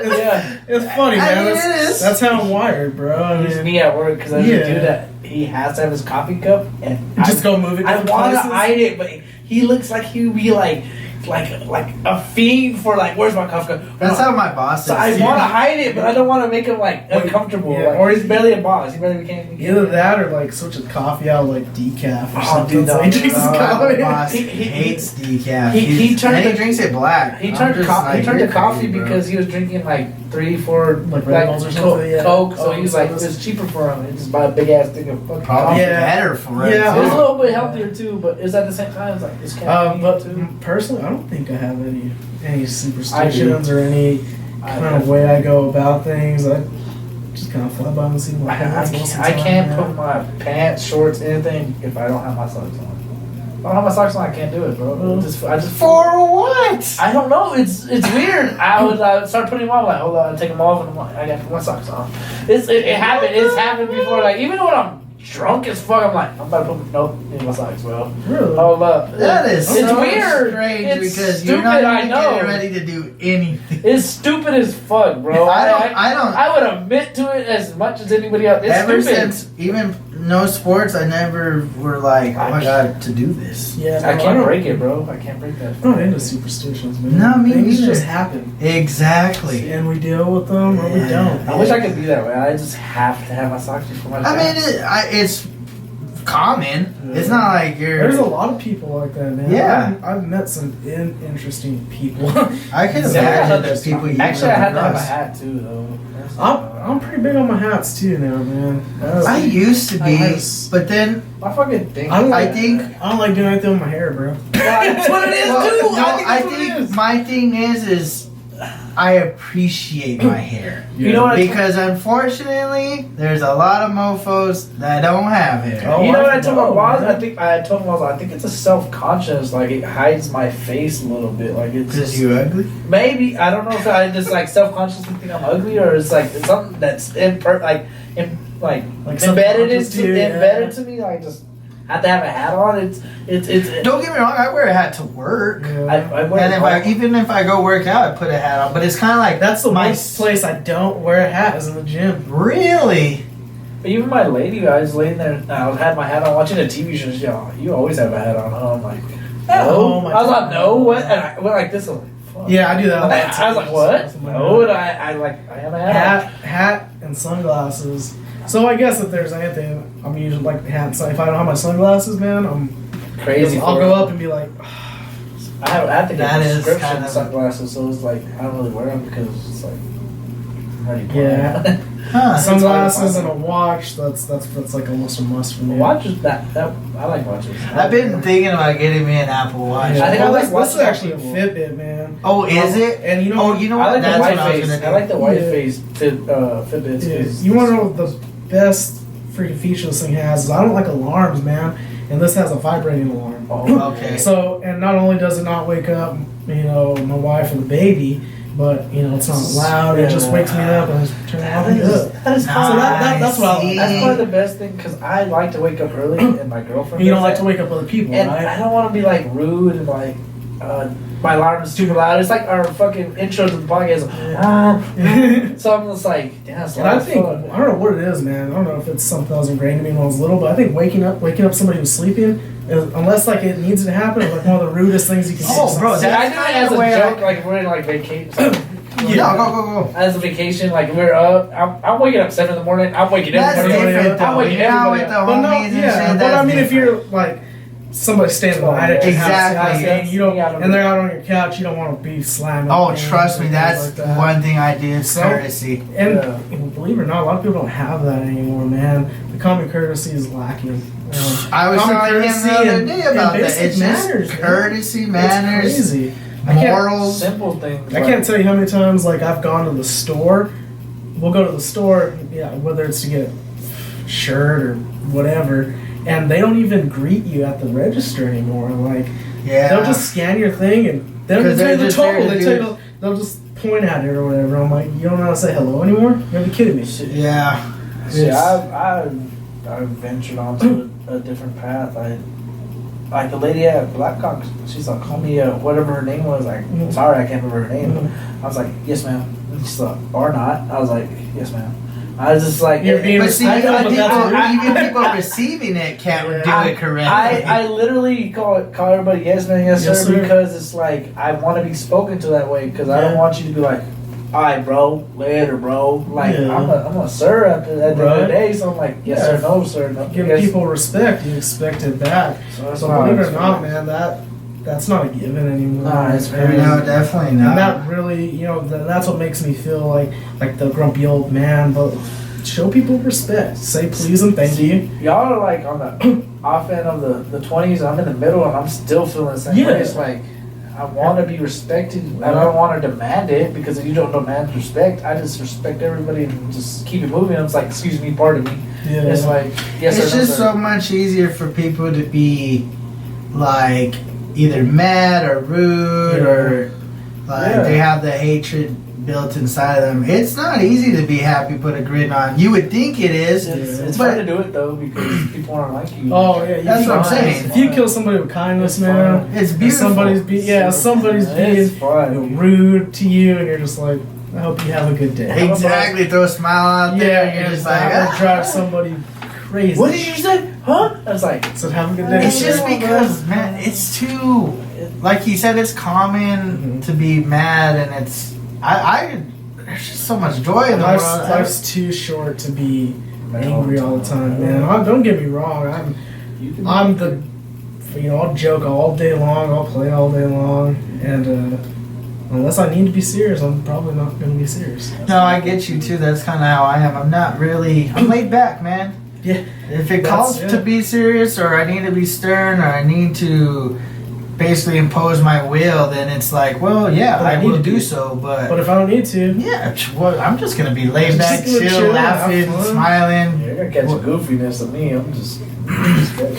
Yeah. It's funny, I man. mean, That's, it is. that's how I'm wired, bro. I It's mean, me at work because there's Yeah. a dude that he has to have his coffee cup and just go move it. I different want to places. hide it, but he looks like he would be like a fiend for like, where's my coffee cup? That's how my boss is. So I too. want to hide it, but I don't want to make him like uncomfortable. Yeah. Like, or he's barely a boss. He barely became. Either that or like switch his coffee out like decaf or Oh, something. dude, so no, he drinks his Oh, my coffee. boss He- hates decaf. he turned and he the- drinks it black. He I'm turned just he like, turned you're to coffee crazy, bro. because he was drinking like 3-4 Like Red Bulls or something, yeah. Coke. So Oh, he was like, sodas. it's cheaper for him. He just buy a big ass thing of fucking Probably coffee. Yeah. better for it. Yeah. It's a too. little bit healthier too, but it's at the same time it's like it's caffeine But too. personally, I don't think I have any superstitions or any I kind of way I go about things. I just kind of fly by and see my pants most of the I time, can't man. put my pants, shorts, anything if I don't have my socks on. don't have my socks on, I can't do it, bro. I just For what? I don't know. It's weird. I would start putting them on. Like, hold on, I take them off, and I'm like, I got my socks on. It happened. It's happened before. Like even when I'm drunk as fuck, I'm like, I'm about to put need my socks, bro. Really? Hold up. That is It's so weird. strange It's because stupid, you're not I even know. getting ready to do anything. It's stupid as fuck, bro. I would admit to it as much as anybody else. It's Ever stupid. since even no sports, I never were like, oh my god, to do this. Yeah, I no, can't don't- break it, bro. I can't break that. I'm not into superstitions, man. No, me Things neither. just happen, Exactly. and we deal with them or we Yeah. don't. I wish I could be that way. I just have to have my socks before my I mean, it's common. Yeah. It's not like you're. There's a lot of people like that, man. Yeah. I've met some interesting people. I can Yeah. imagine there's people you Actually, I come had to have a across. hat too, though. I'm pretty big on my hats too now, man. I used to be, Nice. but then My fucking thing. I don't I like- think. I don't like doing anything with my hair, bro. That's what it is Well, too. no, I that's what it think is. my thing is I appreciate my hair. You know what? I Because unfortunately, there's a lot of mofos that don't have hair. Oh, you know what I told my know, boss? man. I told him I think it's a self-conscious. Like it hides my face a little bit. Like it's Because just, you ugly? maybe I don't know if I just like self-consciously think I'm ugly or it's like it's something that's Like embedded subconscious to you, embedded yeah. to me. Like just have to have a hat on. It's Don't get me wrong, I wear a hat to work. I wear And it even if I go work out, I put a hat on. But it's kind of like That's the my one place I don't wear a hat is in the gym. Really? But even my lady, I was laying there, I had my hat on watching a TV show. She's like, oh, you always have a hat on. Huh? I'm like, no. Oh, my I was like, God. no, what? And I went like this. I'm like, fuck. Yeah, I do that all the I time. was like, what? No, and I have a hat. Hat and sunglasses. So I guess if there's anything, I'm usually like the hat. So if I don't have my sunglasses, man, on. Crazy. I'll for go it. up and be like, I have to get That is prescription kind of- sunglasses, so it's like I don't really wear them because it's like I'm already Yeah. blind. Huh. sunglasses and a watch. That's like almost a must for me. Watches that I like watches. I've been thinking about getting me an Apple Watch. Yeah. I think I Well, like this is watching actually a people. Fitbit, man. Oh, is it? And you know, Oh, you know I what? like the That's white what I was face. gonna do. I like the white Yeah. face Fitbits. Dude, 'cause you want to know what the best freaking feature this thing has? Is I don't like alarms, man, and this has a vibrating alarm. Oh, Okay. So, and not only does it not wake up, my wife or the baby, but it's not loud. It just wakes me up and it's turning off and good. That is So that's what I Nice. like. That's probably the best thing because I like to wake up early and my girlfriend. You don't does like that. to wake up other people, And right? I don't want to be like rude and like my alarm is super loud. It's like our fucking intro to the podcast. So I'm just like, damn, it's And I loud as think fuck. I don't know what it is, man. I don't know if it's something that was ingrained in me when I was little, but I think waking up somebody who's sleeping, unless like it needs to happen, is like one of the rudest things you can Oh, do. bro, See, I that's do it kinda as a the way joke, I- like we're in like vacation. Yeah, go. As a vacation, like we're up. I'm waking up 7 in the morning. I'm waking That's everybody different up. though. I'm waking You're not everybody with the up. But no, homies and yeah, shit. but That's I mean, if you're different. like somebody standing Oh, behind at your house, exactly. and you don't, Yeah. and they're out on your couch, you don't want to be slamming. Oh, things trust me, and that's things like that. one thing I do is So- courtesy. And Yeah. believe it or not, a lot of people don't have that anymore, man. The common courtesy is lacking. I was Common telling him courtesy the other and- day and about that. basic It's just manners, man. courtesy, It's manners, crazy. I can't- morals. Simple things. I can't tell you how many times like I've gone to the store. We'll go to the store, yeah, whether it's to get a shirt or whatever, and they don't even greet you at the register anymore. Like Yeah. they'll just scan your thing and they don't 'Cause even tell they're you the just there total. to They do tell it. you they'll just point at it or whatever. I'm like, you don't know how to say hello anymore? You gotta be kidding me. Yeah. See, It's- I've ventured onto a different path. Like the lady at Blackhawk, she's like, call me whatever her name was. Like, Mhm. sorry, I can't remember her name. Mhm. I was like, yes, ma'am. And she's like, or not. I was like, yes, ma'am. I was just like, You're being But see, I know, but people, that's even people receiving it can't do it correctly. I literally call everybody yes, man, yes, Yes, sir, sir. because it's like I want to be spoken to that way because I don't Yeah. want you to be like, all right, bro, later, bro. Like Yeah. I'm a sir at the end of the Right. day, so I'm like, yes, Yeah. sir, no, sir, no. Give yes. people respect, you expect it back. So that's So why believe I it or not, expect- man, that's not a given anymore. Nah, it's And- crazy. No, definitely And not. that really, that's what makes me feel like the grumpy old man. But show people respect. Say please and thank you. Y'all are like on the off end of the 20s. I'm in the middle, and I'm still feeling the same Yeah. way. It's like I want to be respected. I don't want to demand it because if you don't demand respect, I just respect everybody and just keep it moving. It's like, excuse me, pardon me. Yeah. It's like, yes, It's sir, no, just sir. so much easier for people to be like either mad or rude or like they have the hatred built inside of them. It's not easy to be happy, put a grin on. You would think it is. It's but fun to do it though because people aren't like you. Oh yeah, That's what I'm saying. If you kill somebody with kindness, man, it's and beautiful. somebody's It's being fun. rude to you, and you're just like, I hope you have a good day. Exactly. Throw a smile out there. Yeah, and you're just I like, would drive somebody crazy. What did you say? Huh? I was like, So have a good day. it's just because, man, it's too, like he said, it's common to be mad, and it's, there's just so much joy in the world. Life's too short to be angry all the time, man. Don't get me wrong. I'll joke all day long. I'll play all day long, and unless I need to be serious, I'm probably not going to be serious. No, I get you too. That's kind of how I am. I'm laid back, man. Yeah. If it calls to be serious, or I need to be stern, or I need to basically impose my will, then it's like, well, yeah, But I need to do so, But if I don't need to, yeah, well, I'm just gonna be laid Just back, gonna chill, chill, laughing, have fun. smiling. you're gonna catch a goofiness of me. I'm just good.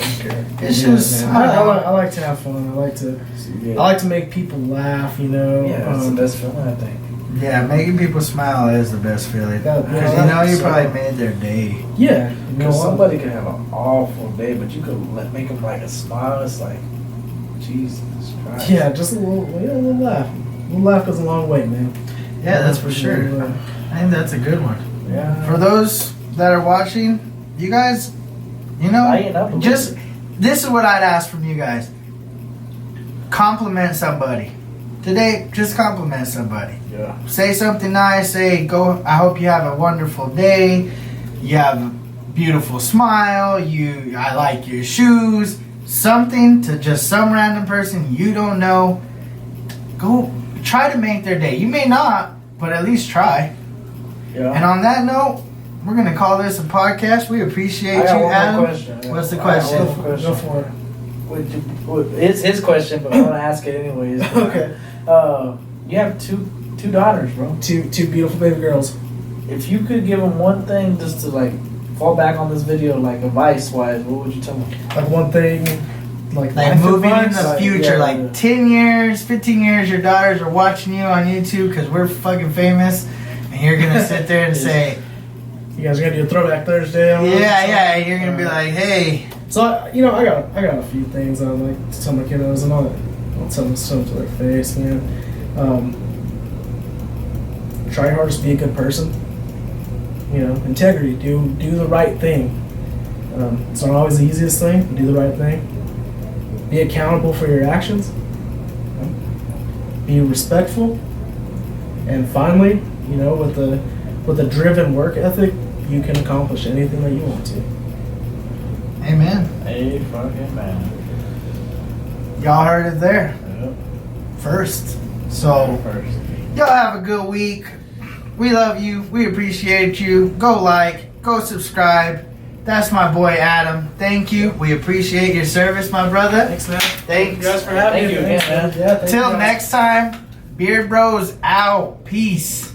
It's yeah, just, man. I like to have fun. I like to make people laugh. You know. Yeah, that's the best feeling I think. yeah, making people smile is the best feeling. That- Because yeah, you that's- probably made their day. Yeah. You know Because what? somebody could have an awful day, but you could make them like a smile. It's like, Jesus Christ. Yeah, just a little laugh. A little laugh goes a long way, man. Yeah, that's for sure. Yeah. I think that's a good one. Yeah. For those that are watching, you guys, Lighten up a just little this is what I'd ask from you guys. Compliment somebody. Today, just compliment somebody. Yeah. Say something nice. Say, I hope you have a wonderful day. You have a beautiful smile. I like your shoes. Something to just some random person you don't know. Go try to make their day. You may not, but at least try. Yeah. And on that note, we're going to call this a podcast. We appreciate I got you, one more Adam. question. Yeah. What's the I got question? one more question. Go for it. It's his question, but I want to ask it anyways. Okay. You have two daughters, bro. Two beautiful baby girls. If you could give them one thing just to like fall back on this video, like advice wise, what would you tell them? Like one thing, like life moving in advice, the future, yeah, like yeah. 10 years, 15 years, your daughters are watching you on YouTube because we're fucking famous, and you're going to sit there and say, You guys are gonna do a throwback Thursday. yeah, you're going to be like, hey. So I got a few things I like to tell my kiddos, and I'll tell them to their face, man. Try your hardest to be a good person. Integrity. Do the right thing. It's not always the easiest thing, but do the right thing. Be accountable for your actions. Be respectful. And finally, with a driven work ethic, you can accomplish anything that you want to. Amen. Hey, fucking man. Y'all heard it there Yep. first. So, First. y'all have a good week. We love you. We appreciate you. Go like, go subscribe. That's my boy Adam. Thank you. We appreciate your service, my brother. Thanks, man. Thanks. You guys for having Thank me. you again, man. Yeah, thank Till you guys. next time, Beard Bros out. Peace.